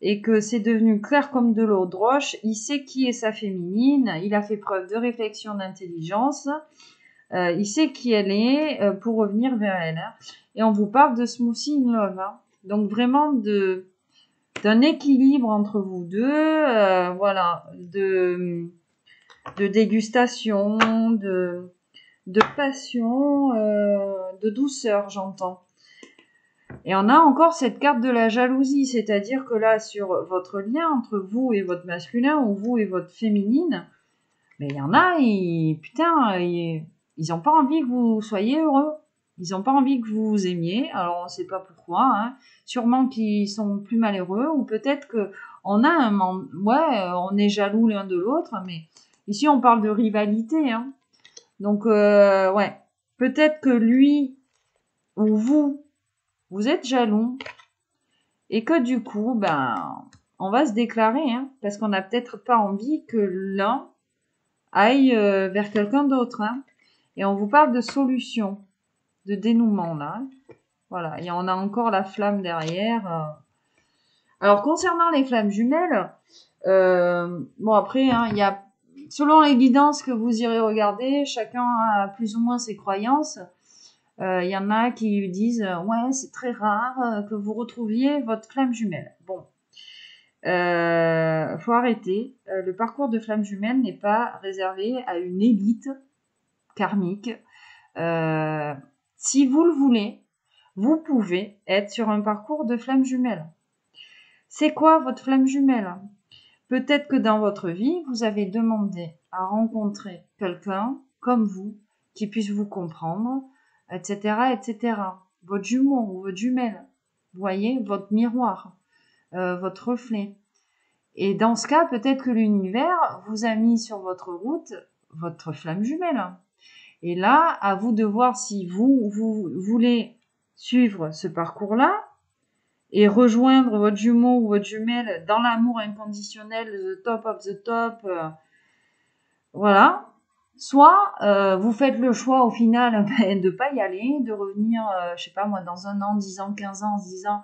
et que c'est devenu clair comme de l'eau de roche. Il sait qui est sa féminine, il a fait preuve de réflexion, d'intelligence, il sait qui elle est pour revenir vers elle. Hein. Et on vous parle de smoothie in love. Hein. Donc vraiment d'un équilibre entre vous deux, voilà, de dégustation, de passion, de douceur, j'entends. Et on a encore cette carte de la jalousie, c'est-à-dire que là, sur votre lien entre vous et votre masculin, ou vous et votre féminine, mais il y en a, ils n'ont pas envie que vous soyez heureux. Ils n'ont pas envie que vous vous aimiez, alors on ne sait pas pourquoi. Hein. Sûrement qu'ils sont plus malheureux, ou peut-être que on est jaloux l'un de l'autre, mais ici on parle de rivalité. Hein. Donc, ouais, peut-être que lui ou vous êtes jaloux et que du coup, ben, on va se déclarer, hein, parce qu'on n'a peut-être pas envie que l'un aille vers quelqu'un d'autre. Hein. Et on vous parle de solution, de dénouement, là. Voilà, et on a encore la flamme derrière. Alors, concernant les flammes jumelles, bon, après, hein, il y a, selon les guidances que vous irez regarder, chacun a plus ou moins ses croyances. Il y en a qui disent ouais, c'est très rare que vous retrouviez votre flamme jumelle. Bon, faut arrêter. Le parcours de flamme jumelle n'est pas réservé à une élite karmique. Si vous le voulez, vous pouvez être sur un parcours de flamme jumelle. C'est quoi votre flamme jumelle? Peut-être que dans votre vie, vous avez demandé à rencontrer quelqu'un comme vous qui puisse vous comprendre, etc., etc. Votre jumeau ou votre jumelle, vous voyez, votre miroir, votre reflet. Et dans ce cas, peut-être que l'univers vous a mis sur votre route votre flamme jumelle. Et là, à vous de voir si vous voulez suivre ce parcours-là et rejoindre votre jumeau ou votre jumelle dans l'amour inconditionnel, the top of the top. Voilà. Soit vous faites le choix au final de pas y aller, de revenir, je sais pas moi, dans 1 an, 10 ans, 15 ans, en se disant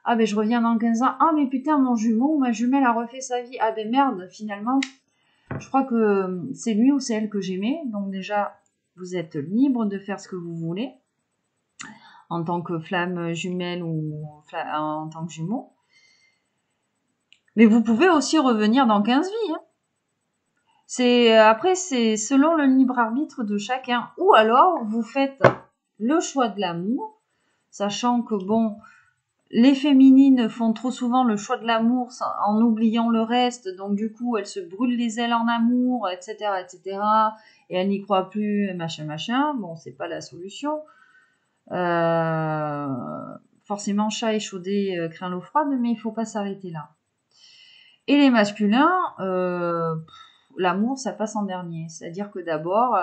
ah ben je reviens dans 15 ans, ah mais putain mon jumeau ou ma jumelle a refait sa vie, ah ben merde finalement, je crois que c'est lui ou c'est elle que j'aimais, donc déjà vous êtes libre de faire ce que vous voulez en tant que flamme jumelle ou en tant que jumeau. Mais vous pouvez aussi revenir dans 15 vies, hein. Après, c'est selon le libre arbitre de chacun. Ou alors, vous faites le choix de l'amour, sachant que bon, les féminines font trop souvent le choix de l'amour en oubliant le reste, donc du coup, elles se brûlent les ailes en amour, etc., etc., et elles n'y croient plus, machin, machin. Bon, c'est pas la solution. Forcément, chat échaudé craint l'eau froide, mais il faut pas s'arrêter là. Et les masculins, l'amour, ça passe en dernier. C'est-à-dire que d'abord,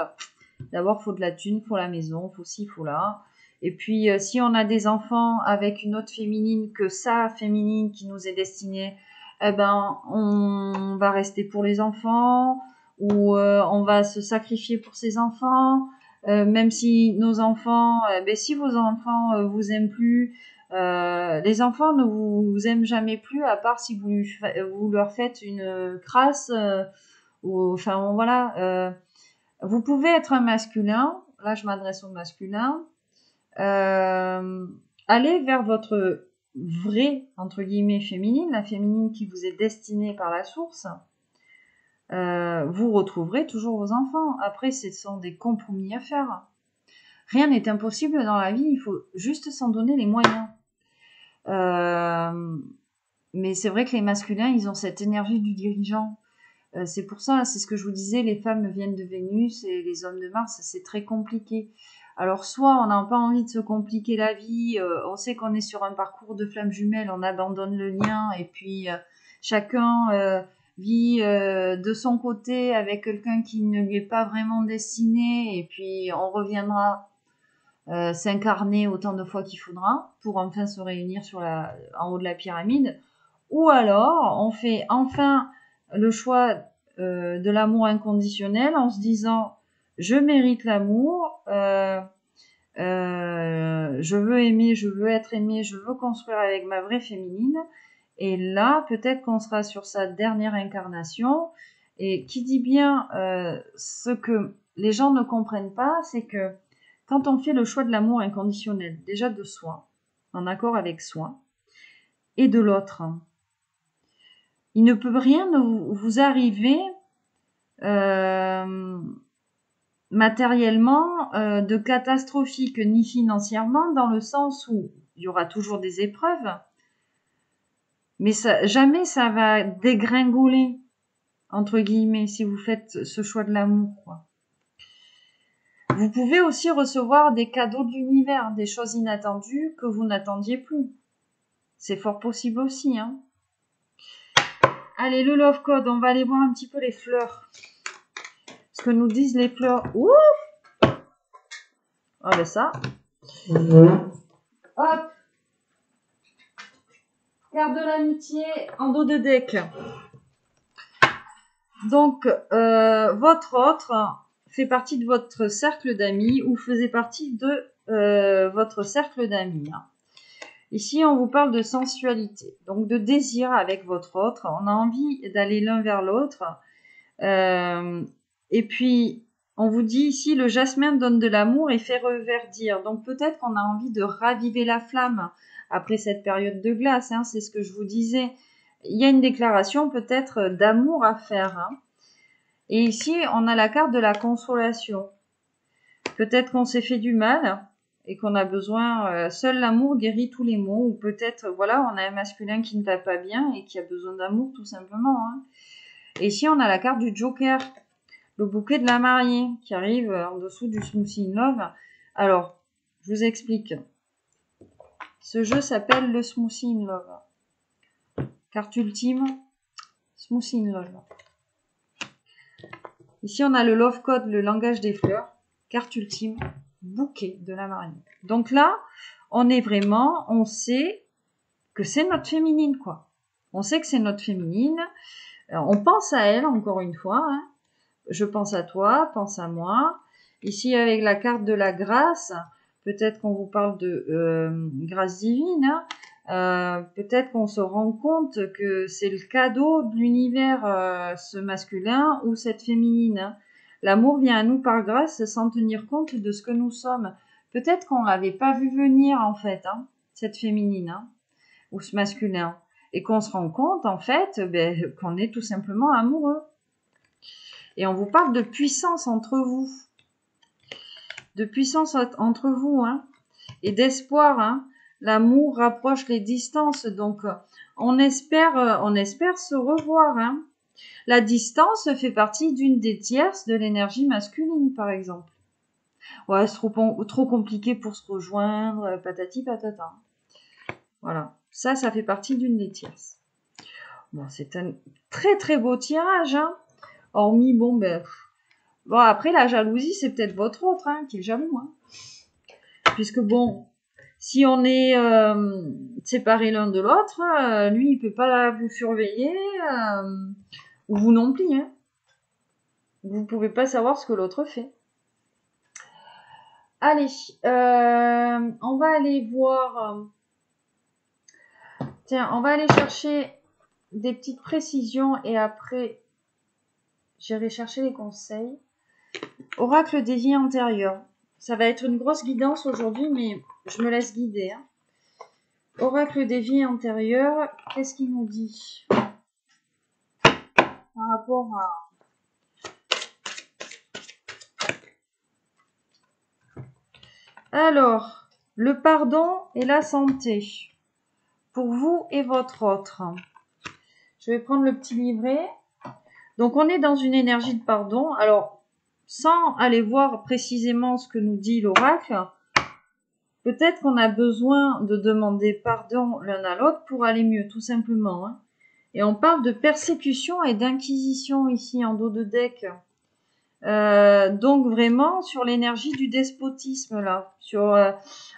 faut de la thune, faut la maison, faut ci, faut là. Et puis, si on a des enfants avec une autre féminine que sa féminine qui nous est destinée, eh ben, on va rester pour les enfants ou on va se sacrifier pour ses enfants. Même si nos enfants, si vos enfants vous aiment plus, les enfants ne vous aiment jamais plus à part si vous leur faites une crasse ou enfin voilà. Vous pouvez être un masculin, là je m'adresse au masculin, allez vers votre vraie entre guillemets féminine, la féminine qui vous est destinée par la source. Vous retrouverez toujours vos enfants. Après, ce sont des compromis à faire. Rien n'est impossible dans la vie, il faut juste s'en donner les moyens. Mais c'est vrai que les masculins, ils ont cette énergie du dirigeant. C'est pour ça, c'est ce que je vous disais, les femmes viennent de Vénus et les hommes de Mars, c'est très compliqué. Alors soit on n'a pas envie de se compliquer la vie, on sait qu'on est sur un parcours de flammes jumelles, on abandonne le lien et puis chacun vit de son côté avec quelqu'un qui ne lui est pas vraiment destiné et puis on reviendra s'incarner autant de fois qu'il faudra pour enfin se réunir en haut de la pyramide. Ou alors, on fait enfin le choix de l'amour inconditionnel en se disant je mérite l'amour, je veux aimer, je veux être aimé, je veux construire avec ma vraie féminine. Et là, peut-être qu'on sera sur sa dernière incarnation. Et qui dit bien ce que les gens ne comprennent pas, c'est que quand on fait le choix de l'amour inconditionnel, déjà de soi, en accord avec soi, et de l'autre, il ne peut rien vous arriver matériellement de catastrophique ni financièrement, dans le sens où il y aura toujours des épreuves, mais jamais ça va dégringoler, entre guillemets, si vous faites ce choix de l'amour, quoi. Vous pouvez aussi recevoir des cadeaux de l'univers, des choses inattendues que vous n'attendiez plus. C'est fort possible aussi, hein. Allez, le Love Code, on va aller voir un petit peu les fleurs. Ce que nous disent les fleurs. Ouh! Ah ben ça. Hop! Carte de l'amitié en dos de deck. Donc, votre autre fait partie de votre cercle d'amis ou faisait partie de votre cercle d'amis. Ici, on vous parle de sensualité, donc de désir avec votre autre. On a envie d'aller l'un vers l'autre. Et puis, on vous dit ici, le jasmin donne de l'amour et fait reverdir. Donc, peut-être qu'on a envie de raviver la flamme après cette période de glace. Hein, c'est ce que je vous disais. Il y a une déclaration peut-être d'amour à faire. Hein. Et ici, on a la carte de la consolation. Peut-être qu'on s'est fait du mal et qu'on a besoin, seul l'amour guérit tous les maux, ou peut-être, voilà, on a un masculin qui ne va pas bien et qui a besoin d'amour tout simplement. Hein. Et ici, on a la carte du Joker, le bouquet de la mariée, qui arrive en dessous du Smoothie in Love. Alors, je vous explique. Ce jeu s'appelle le Smoothie in Love. Carte ultime, Smoothie in Love. Ici, on a le Love Code, le langage des fleurs. Carte ultime, bouquet de la mariée. Donc là, on sait que c'est notre féminine, quoi. On sait que c'est notre féminine. On pense à elle, encore une fois. Hein. je pense à toi, pense à moi. Ici, avec la carte de la grâce, peut-être qu'on vous parle de grâce divine, hein. Peut-être qu'on se rend compte que c'est le cadeau de l'univers, ce masculin ou cette féminine, hein. L'amour vient à nous par grâce sans tenir compte de ce que nous sommes. Peut-être qu'on l'avait pas vu venir, en fait, hein, cette féminine, hein, ou ce masculin. Et qu'on se rend compte, en fait, qu'on est tout simplement amoureux. Et on vous parle de puissance entre vous. De puissance entre vous, hein. Et d'espoir, hein. L'amour rapproche les distances. Donc, on espère se revoir, hein. La distance fait partie d'une des tierces de l'énergie masculine, par exemple. Ouais, c'est trop compliqué pour se rejoindre, patati patata. Voilà. Ça fait partie d'une des tierces. Bon, c'est un très très beau tirage, hein. Hormis, bon, après, la jalousie, c'est peut-être votre autre, hein, qui est jaloux, hein. Puisque bon, si on est séparés l'un de l'autre, lui, il peut pas vous surveiller, ou vous non plus, hein. Vous pouvez pas savoir ce que l'autre fait. Allez, on va aller voir... tiens, on va aller chercher des petites précisions et après, j'irai chercher les conseils. Oracle des vies antérieures. Ça va être une grosse guidance aujourd'hui, mais je me laisse guider, hein. Oracle des vies antérieures, qu'est-ce qu'il nous dit par rapport à... Alors, le pardon et la santé, pour vous et votre autre. Je vais prendre le petit livret. Donc, on est dans une énergie de pardon. Alors, sans aller voir précisément ce que nous dit l'oracle, peut-être qu'on a besoin de demander pardon l'un à l'autre pour aller mieux, tout simplement, hein. Et on parle de persécution et d'inquisition ici en dos de deck. Donc vraiment sur l'énergie du despotisme là.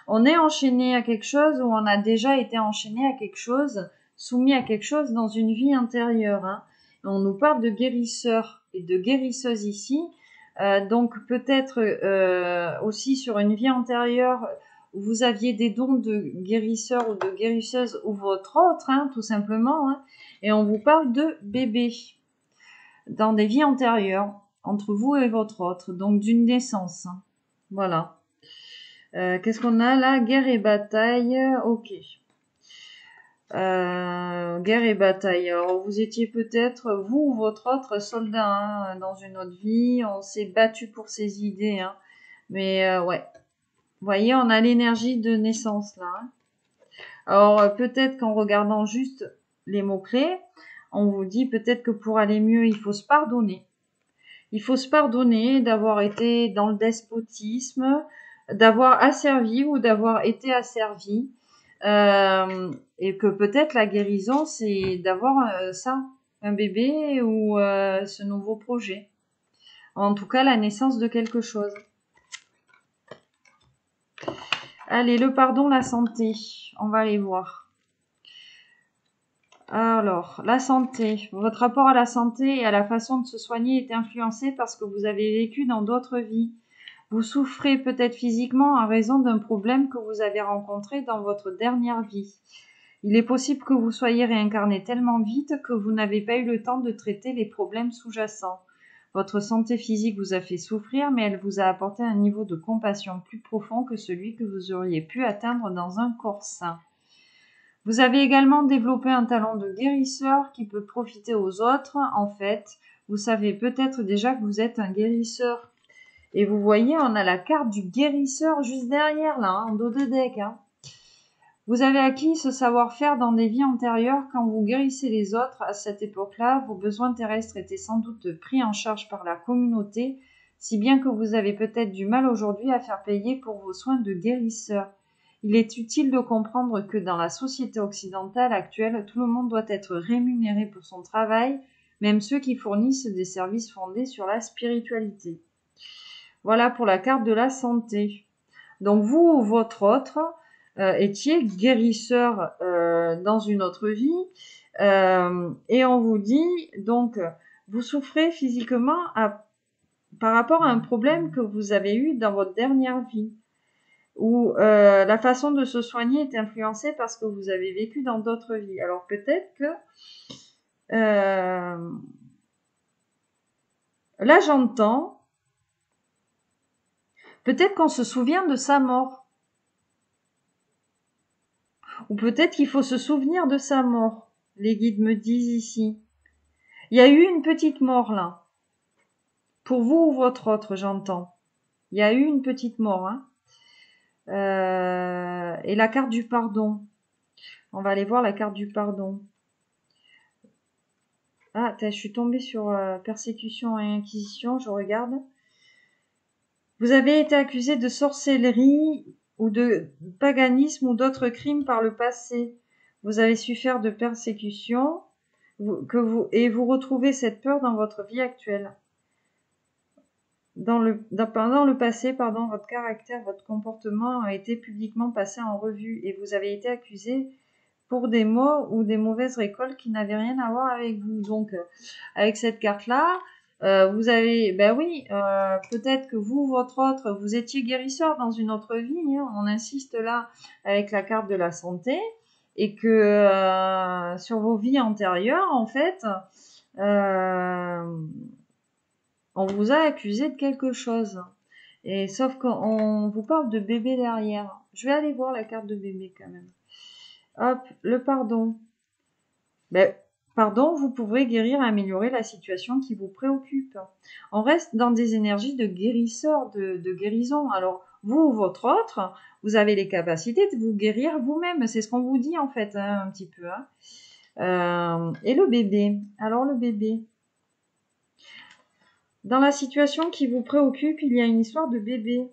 On est enchaîné à quelque chose ou on a déjà été enchaîné à quelque chose, soumis à quelque chose dans une vie intérieure, hein. On nous parle de guérisseurs et de guérisseuses ici. Donc peut-être aussi sur une vie antérieure, vous aviez des dons de guérisseur ou de guérisseuse ou votre autre, hein, tout simplement, hein. Et on vous parle de bébés dans des vies antérieures, entre vous et votre autre, donc d'une naissance. Voilà. Qu'est-ce qu'on a là? Guerre et bataille, ok. Guerre et bataille. Alors, vous étiez peut-être, vous ou votre autre soldat, hein, dans une autre vie, on s'est battu pour ses idées, hein. Mais ouais. Vous voyez, on a l'énergie de naissance là, hein. Alors, peut-être qu'en regardant juste les mots-clés, on vous dit peut-être que pour aller mieux, il faut se pardonner. Il faut se pardonner d'avoir été dans le despotisme, d'avoir asservi ou d'avoir été asservi. Et que peut-être la guérison, c'est d'avoir ça, un bébé ou ce nouveau projet. En tout cas, la naissance de quelque chose. Allez, le pardon, la santé. On va aller voir. Alors, la santé. Votre rapport à la santé et à la façon de se soigner est influencé par ce que vous avez vécu dans d'autres vies. Vous souffrez peut-être physiquement à raison d'un problème que vous avez rencontré dans votre dernière vie. Il est possible que vous soyez réincarné tellement vite que vous n'avez pas eu le temps de traiter les problèmes sous-jacents. Votre santé physique vous a fait souffrir, mais elle vous a apporté un niveau de compassion plus profond que celui que vous auriez pu atteindre dans un corps sain. Vous avez également développé un talent de guérisseur qui peut profiter aux autres. En fait, vous savez peut-être déjà que vous êtes un guérisseur. Et vous voyez, on a la carte du guérisseur juste derrière, là, hein, en dos de deck, hein. Vous avez acquis ce savoir-faire dans des vies antérieures quand vous guérissez les autres. À cette époque-là, vos besoins terrestres étaient sans doute pris en charge par la communauté, si bien que vous avez peut-être du mal aujourd'hui à faire payer pour vos soins de guérisseur. Il est utile de comprendre que dans la société occidentale actuelle, tout le monde doit être rémunéré pour son travail, même ceux qui fournissent des services fondés sur la spiritualité. Voilà pour la carte de la santé. Donc vous ou votre autre étiez guérisseur dans une autre vie et on vous dit donc vous souffrez physiquement par rapport à un problème que vous avez eu dans votre dernière vie, où la façon de se soigner est influencée par ce que vous avez vécu dans d'autres vies. Alors peut-être que là j'entends, peut-être qu'on se souvient de sa mort. Ou peut-être qu'il faut se souvenir de sa mort. Les guides me disent ici. Il y a eu une petite mort là. Pour vous ou votre autre, j'entends. Il y a eu une petite mort. Hein. Et la carte du pardon. On va aller voir la carte du pardon. Ah, je suis tombée sur persécution et inquisition, je regarde. Vous avez été accusé de sorcellerie ou de paganisme ou d'autres crimes par le passé. Vous avez souffert de persécution et vous retrouvez cette peur dans votre vie actuelle. Pendant le passé, votre caractère, votre comportement a été publiquement passé en revue et vous avez été accusé pour des maux ou des mauvaises récoltes qui n'avaient rien à voir avec vous. Donc, avec cette carte-là, vous avez, peut-être que vous, votre autre, vous étiez guérisseur dans une autre vie. Hein, on insiste là avec la carte de la santé et que sur vos vies antérieures, en fait, on vous a accusé de quelque chose. Et sauf qu'on vous parle de bébé derrière. Je vais aller voir la carte de bébé quand même. Hop, le pardon. Pardon, vous pouvez guérir et améliorer la situation qui vous préoccupe. On reste dans des énergies de guérisseur, de guérison. Alors, vous ou votre autre, vous avez les capacités de vous guérir vous-même. C'est ce qu'on vous dit en fait, hein, un petit peu. Hein. Et le bébé. Alors, le bébé. Dans la situation qui vous préoccupe, il y a une histoire de bébé.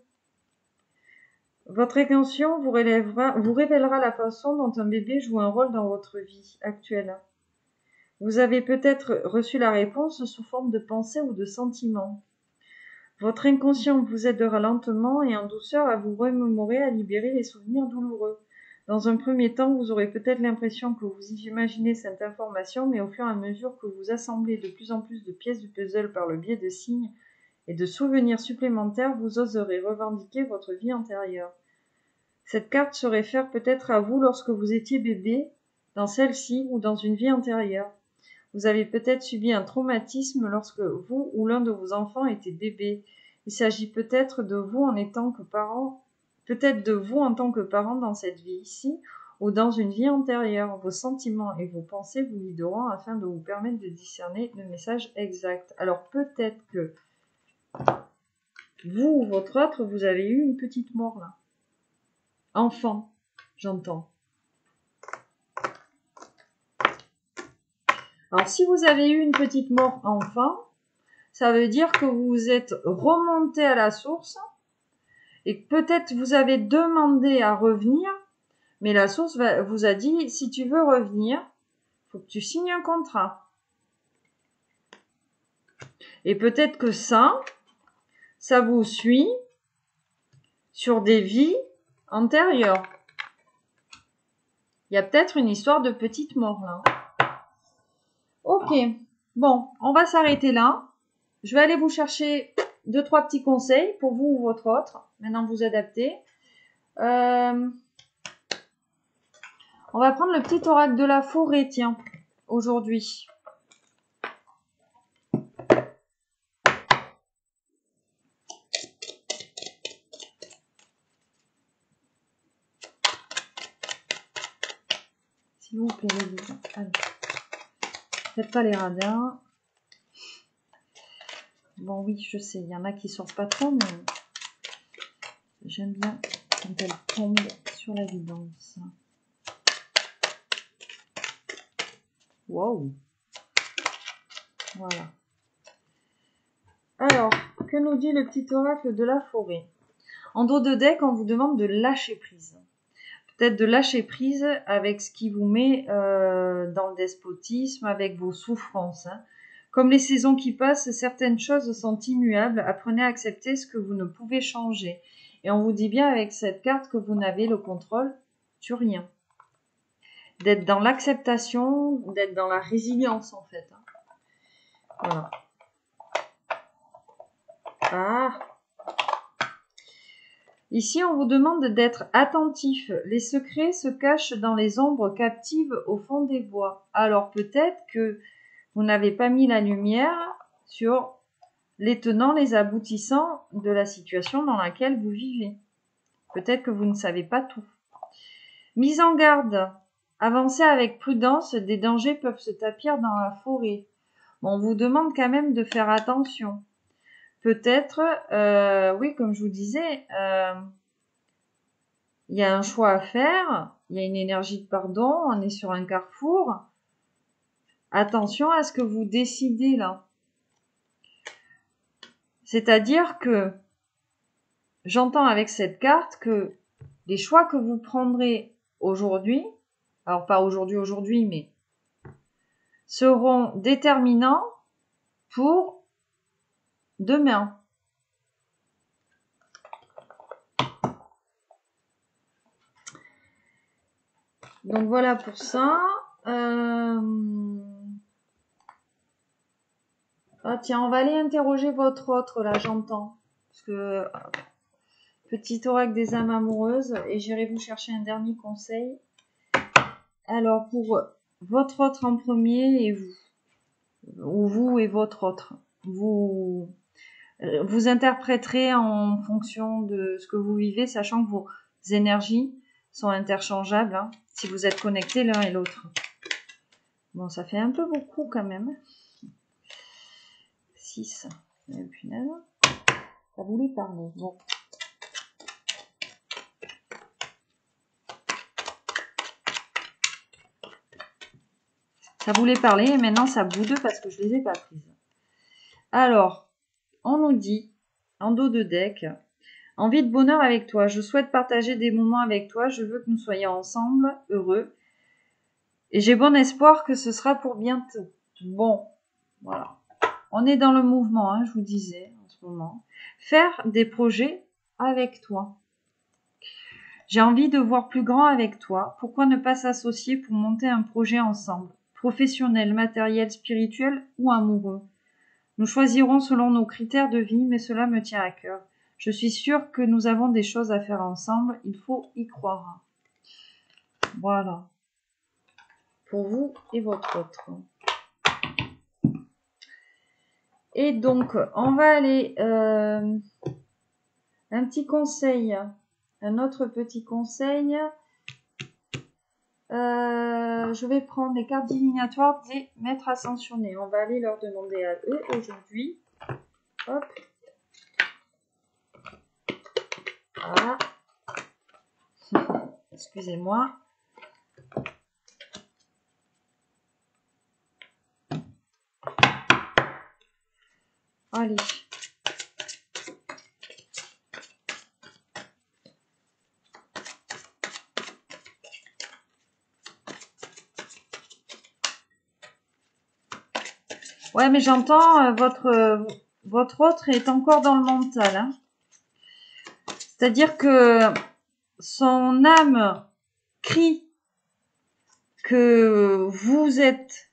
Votre inconscient vous révélera la façon dont un bébé joue un rôle dans votre vie actuelle. Vous avez peut-être reçu la réponse sous forme de pensée ou de sentiment. Votre inconscient vous aidera lentement et en douceur à vous remémorer, à libérer les souvenirs douloureux. Dans un premier temps, vous aurez peut-être l'impression que vous imaginez cette information, mais au fur et à mesure que vous assemblez de plus en plus de pièces du puzzle par le biais de signes et de souvenirs supplémentaires, vous oserez revendiquer votre vie antérieure. Cette carte se réfère peut-être à vous lorsque vous étiez bébé, dans celle-ci ou dans une vie antérieure. Vous avez peut-être subi un traumatisme lorsque vous ou l'un de vos enfants était bébé. Il s'agit peut-être de vous en tant que parent, peut-être de vous en tant que parent dans cette vie ici ou dans une vie antérieure. Vos sentiments et vos pensées vous guideront afin de vous permettre de discerner le message exact. Alors peut-être que vous ou votre autre, vous avez eu une petite mort là. Enfant, j'entends. Alors si vous avez eu une petite mort enfant, ça veut dire que vous êtes remonté à la source et que peut-être vous avez demandé à revenir, mais la source vous a dit, si tu veux revenir, il faut que tu signes un contrat. Et peut-être que ça vous suit sur des vies antérieures. Il y a peut-être une histoire de petite mort là. Ok, bon, on va s'arrêter là. Je vais aller vous chercher 2-3 petits conseils pour vous ou votre autre. Maintenant, vous adaptez. On va prendre le petit oracle de la forêt, tiens, aujourd'hui. S'il vous plaît, les guides. Allez. Faites pas les radins. Bon, oui, je sais, il y en a qui sortent pas trop, mais j'aime bien quand elles tombent sur la guidance. Wow. Voilà. Alors, que nous dit le petit oracle de la forêt? En dos de deck, on vous demande de lâcher prise. Peut-être de lâcher prise avec ce qui vous met dans le despotisme, avec vos souffrances. Hein. Comme les saisons qui passent, certaines choses sont immuables. Apprenez à accepter ce que vous ne pouvez changer. Et on vous dit bien avec cette carte que vous n'avez le contrôle sur rien. D'être dans l'acceptation, d'être dans la résilience en fait. Hein. Voilà. Ah. Ici, on vous demande d'être attentif. Les secrets se cachent dans les ombres captives au fond des bois. Alors peut-être que vous n'avez pas mis la lumière sur les tenants, les aboutissants de la situation dans laquelle vous vivez. Peut-être que vous ne savez pas tout. Mise en garde. Avancez avec prudence, des dangers peuvent se tapir dans la forêt. Bon, on vous demande quand même de faire attention. Peut-être, oui, comme je vous disais, il y a un choix à faire, il y a une énergie de pardon, on est sur un carrefour. Attention à ce que vous décidez là. C'est-à-dire que j'entends avec cette carte que les choix que vous prendrez aujourd'hui, alors pas aujourd'hui, mais seront déterminants pour demain. Donc voilà pour ça. Ah tiens, on va aller interroger votre autre là, j'entends. Parce que petit oracle des âmes amoureuses, et j'irai vous chercher un dernier conseil. Alors pour votre autre en premier et vous, ou vous et votre autre, vous interpréterez en fonction de ce que vous vivez, sachant que vos énergies sont interchangeables, hein, si vous êtes connectés l'un et l'autre. Bon, ça fait un peu beaucoup quand même. 6. Et puis là, ça voulait parler. Bon. Ça voulait parler et maintenant ça boude parce que je les ai pas prises. Alors, on nous dit, en dos de deck, envie de bonheur avec toi. Je souhaite partager des moments avec toi. Je veux que nous soyons ensemble, heureux. Et j'ai bon espoir que ce sera pour bientôt. Bon, voilà. On est dans le mouvement, hein, je vous disais, en ce moment. Faire des projets avec toi. J'ai envie de voir plus grand avec toi. Pourquoi ne pas s'associer pour monter un projet ensemble? Professionnel, matériel, spirituel ou amoureux? Nous choisirons selon nos critères de vie, mais cela me tient à cœur. Je suis sûre que nous avons des choses à faire ensemble. Il faut y croire. Voilà. Pour vous et votre autre. Et donc, on va aller... un petit conseil. Un autre petit conseil. Je vais prendre les cartes divinatoires des maîtres ascensionnés. On va aller leur demander à eux aujourd'hui. Hop. Voilà. Excusez-moi. Allez. Ouais, mais j'entends votre autre est encore dans le mental. Hein. C'est-à-dire que son âme crie que vous êtes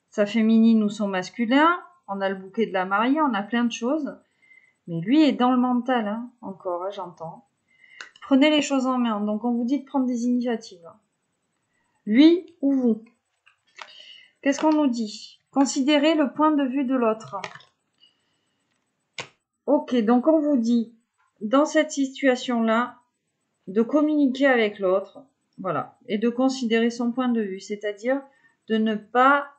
sa féminine ou son masculin. On a le bouquet de la mariée, on a plein de choses. Mais lui est dans le mental, hein, encore, hein, j'entends. Prenez les choses en main. Donc, on vous dit de prendre des initiatives. Lui ou vous. Qu'est-ce qu'on nous dit? Considérez le point de vue de l'autre. Ok, donc on vous dit, dans cette situation-là, de communiquer avec l'autre, voilà, et de considérer son point de vue, c'est-à-dire de ne pas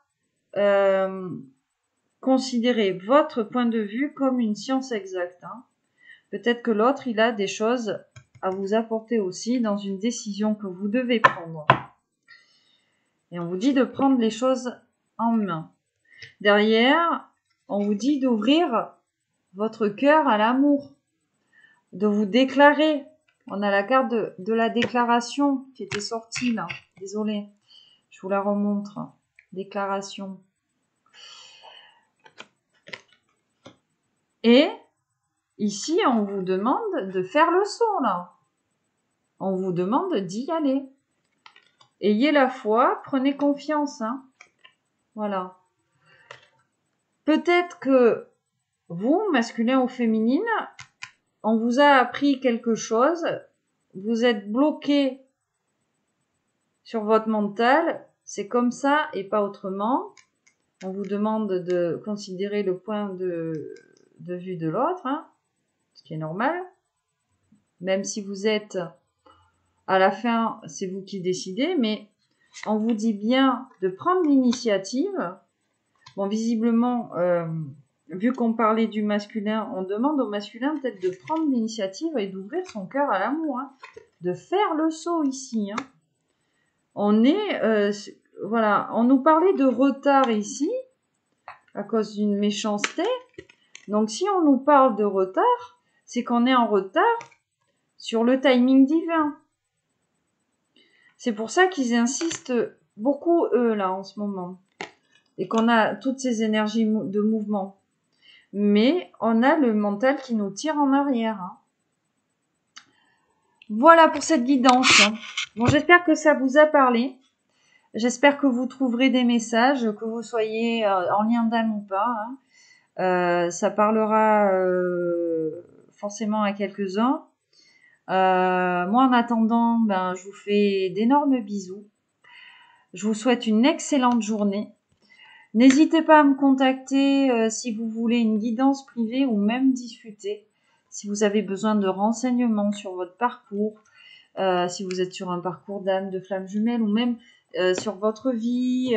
considérer votre point de vue comme une science exacte. Hein. Peut-être que l'autre, il a des choses à vous apporter aussi dans une décision que vous devez prendre. Et on vous dit de prendre les choses en main. Derrière, on vous dit d'ouvrir votre cœur à l'amour, de vous déclarer. On a la carte de la déclaration qui était sortie là. Désolée, je vous la remontre. Déclaration. Et ici, on vous demande de faire le saut là. On vous demande d'y aller. Ayez la foi, prenez confiance. Hein. Voilà. Peut-être que vous, masculin ou féminine, on vous a appris quelque chose, vous êtes bloqué sur votre mental, c'est comme ça et pas autrement. On vous demande de considérer le point de vue de l'autre, hein, ce qui est normal. Même si vous êtes à la fin, c'est vous qui décidez, mais on vous dit bien de prendre l'initiative. Bon, visiblement, vu qu'on parlait du masculin, on demande au masculin peut-être de prendre l'initiative et d'ouvrir son cœur à l'amour, hein, de faire le saut ici. Hein. On est, voilà, on nous parlait de retard ici, à cause d'une méchanceté. Donc, si on nous parle de retard, c'est qu'on est en retard sur le timing divin. C'est pour ça qu'ils insistent beaucoup, eux, là, en ce moment. Et qu'on a toutes ces énergies de mouvement. Mais on a le mental qui nous tire en arrière. Hein. Voilà pour cette guidance. Bon, j'espère que ça vous a parlé. J'espère que vous trouverez des messages, que vous soyez en lien d'âme ou pas. Hein. Ça parlera forcément à quelques-uns. Moi, en attendant, ben, je vous fais d'énormes bisous. Je vous souhaite une excellente journée. N'hésitez pas à me contacter si vous voulez une guidance privée ou même discuter. Si vous avez besoin de renseignements sur votre parcours, si vous êtes sur un parcours d'âme, de flamme jumelle ou même sur votre vie,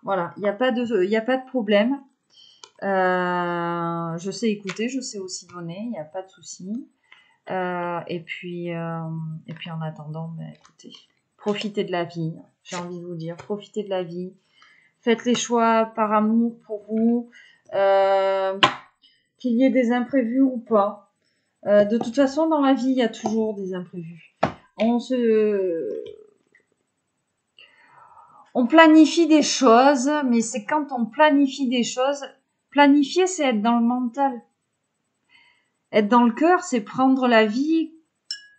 voilà, il n'y a pas de problème. Je sais écouter, je sais aussi donner, il n'y a pas de souci. Et puis en attendant, ben, écoutez, profitez de la vie. J'ai envie de vous dire, profitez de la vie. Faites les choix par amour pour vous, qu'il y ait des imprévus ou pas. De toute façon, dans la vie, il y a toujours des imprévus. On planifie des choses, mais c'est quand on planifie des choses, planifier, c'est être dans le mental. Être dans le cœur, c'est prendre la vie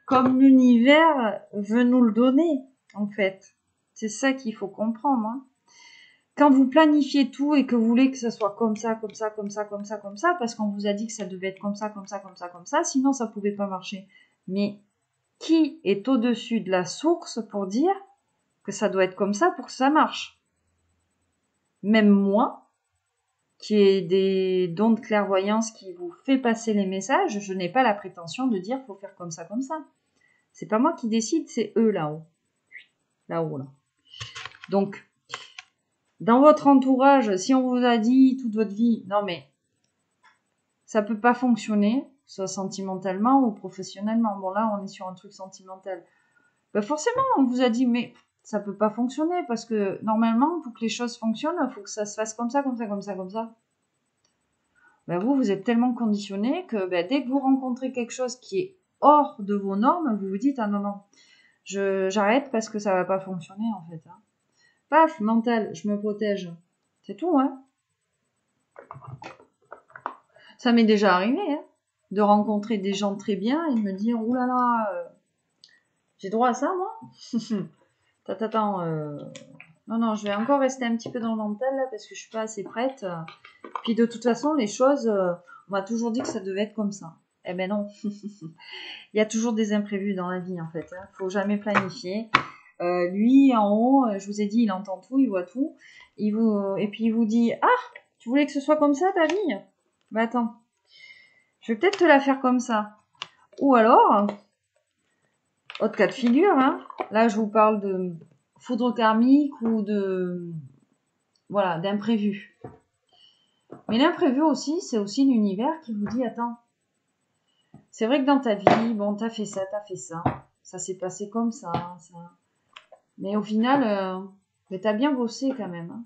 comme l'univers veut nous le donner, en fait. C'est ça qu'il faut comprendre. Hein. Quand vous planifiez tout et que vous voulez que ça soit comme ça, comme ça, comme ça, comme ça, comme ça, parce qu'on vous a dit que ça devait être comme ça, comme ça, comme ça, comme ça, sinon ça pouvait pas marcher. Mais qui est au-dessus de la source pour dire que ça doit être comme ça pour que ça marche? Même moi, qui ai des dons de clairvoyance qui vous fait passer les messages, je n'ai pas la prétention de dire faut faire comme ça, comme ça. C'est pas moi qui décide, c'est eux là-haut. Là-haut, là. Donc, dans votre entourage, si on vous a dit toute votre vie, non mais ça peut pas fonctionner, soit sentimentalement ou professionnellement. Bon là, on est sur un truc sentimental. Ben forcément, on vous a dit mais ça peut pas fonctionner parce que normalement, pour que les choses fonctionnent, il faut que ça se fasse comme ça, comme ça, comme ça, comme ça. Ben vous êtes tellement conditionné que ben, dès que vous rencontrez quelque chose qui est hors de vos normes, vous vous dites ah non non, j'arrête parce que ça va pas fonctionner en fait. Hein. Paf, mental, je me protège. C'est tout, hein. Ça m'est déjà arrivé, hein, de rencontrer des gens très bien et de me dire, oulala, j'ai droit à ça, moi. Attends, non, je vais encore rester un petit peu dans le mental, là, parce que je suis pas assez prête. Puis de toute façon, les choses, on m'a toujours dit que ça devait être comme ça. Eh ben non. Il y a toujours des imprévus dans la vie, en fait. Hein. Faut jamais planifier. Lui, en haut, je vous ai dit, il entend tout, il voit tout. Et puis il vous dit, ah, tu voulais que ce soit comme ça, ta vie? Bah attends, je vais peut-être te la faire comme ça. Ou alors, autre cas de figure, hein, là je vous parle de foudre karmique ou voilà, d'imprévu. Mais l'imprévu aussi, c'est aussi l'univers qui vous dit, attends, c'est vrai que dans ta vie, bon, t'as fait ça s'est passé comme ça. Mais au final, t'as bien bossé quand même. Hein.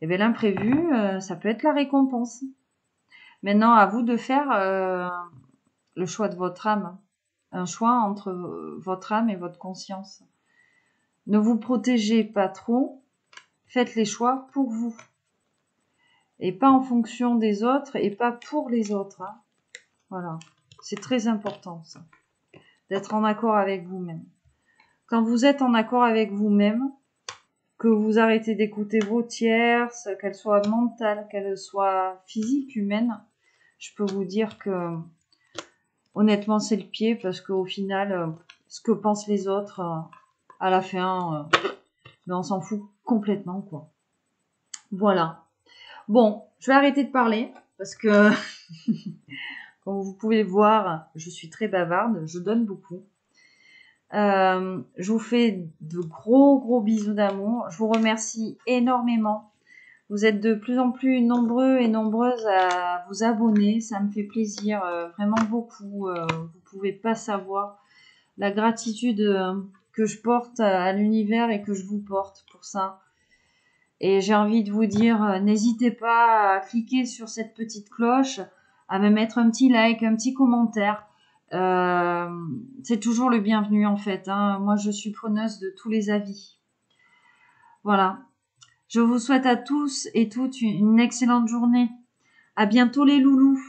Et bien l'imprévu, ça peut être la récompense. Maintenant, à vous de faire le choix de votre âme. Un choix entre votre âme et votre conscience. Ne vous protégez pas trop. Faites les choix pour vous. Et pas en fonction des autres et pas pour les autres. Hein. Voilà. C'est très important, ça. D'être en accord avec vous-même. Quand vous êtes en accord avec vous-même, que vous arrêtez d'écouter vos tierces, qu'elles soient mentales, qu'elles soient physiques, humaines. Je peux vous dire que, honnêtement, c'est le pied, parce qu'au final, ce que pensent les autres, à la fin, mais on s'en fout complètement, quoi. Voilà. Bon, je vais arrêter de parler, parce que, comme vous pouvez voir, je suis très bavarde, je donne beaucoup. Je vous fais de gros bisous d'amour. Je vous remercie énormément. Vous êtes de plus en plus nombreux et nombreuses à vous abonner. Ça me fait plaisir, vraiment beaucoup. Vous pouvez pas savoir la gratitude que je porte à l'univers et que je vous porte pour ça. Et j'ai envie de vous dire, n'hésitez pas à cliquer sur cette petite cloche, à me mettre un petit like, un petit commentaire. C'est toujours le bienvenu en fait, hein. Moi, je suis preneuse de tous les avis. Voilà. Je vous souhaite à tous et toutes une excellente journée. À bientôt les loulous.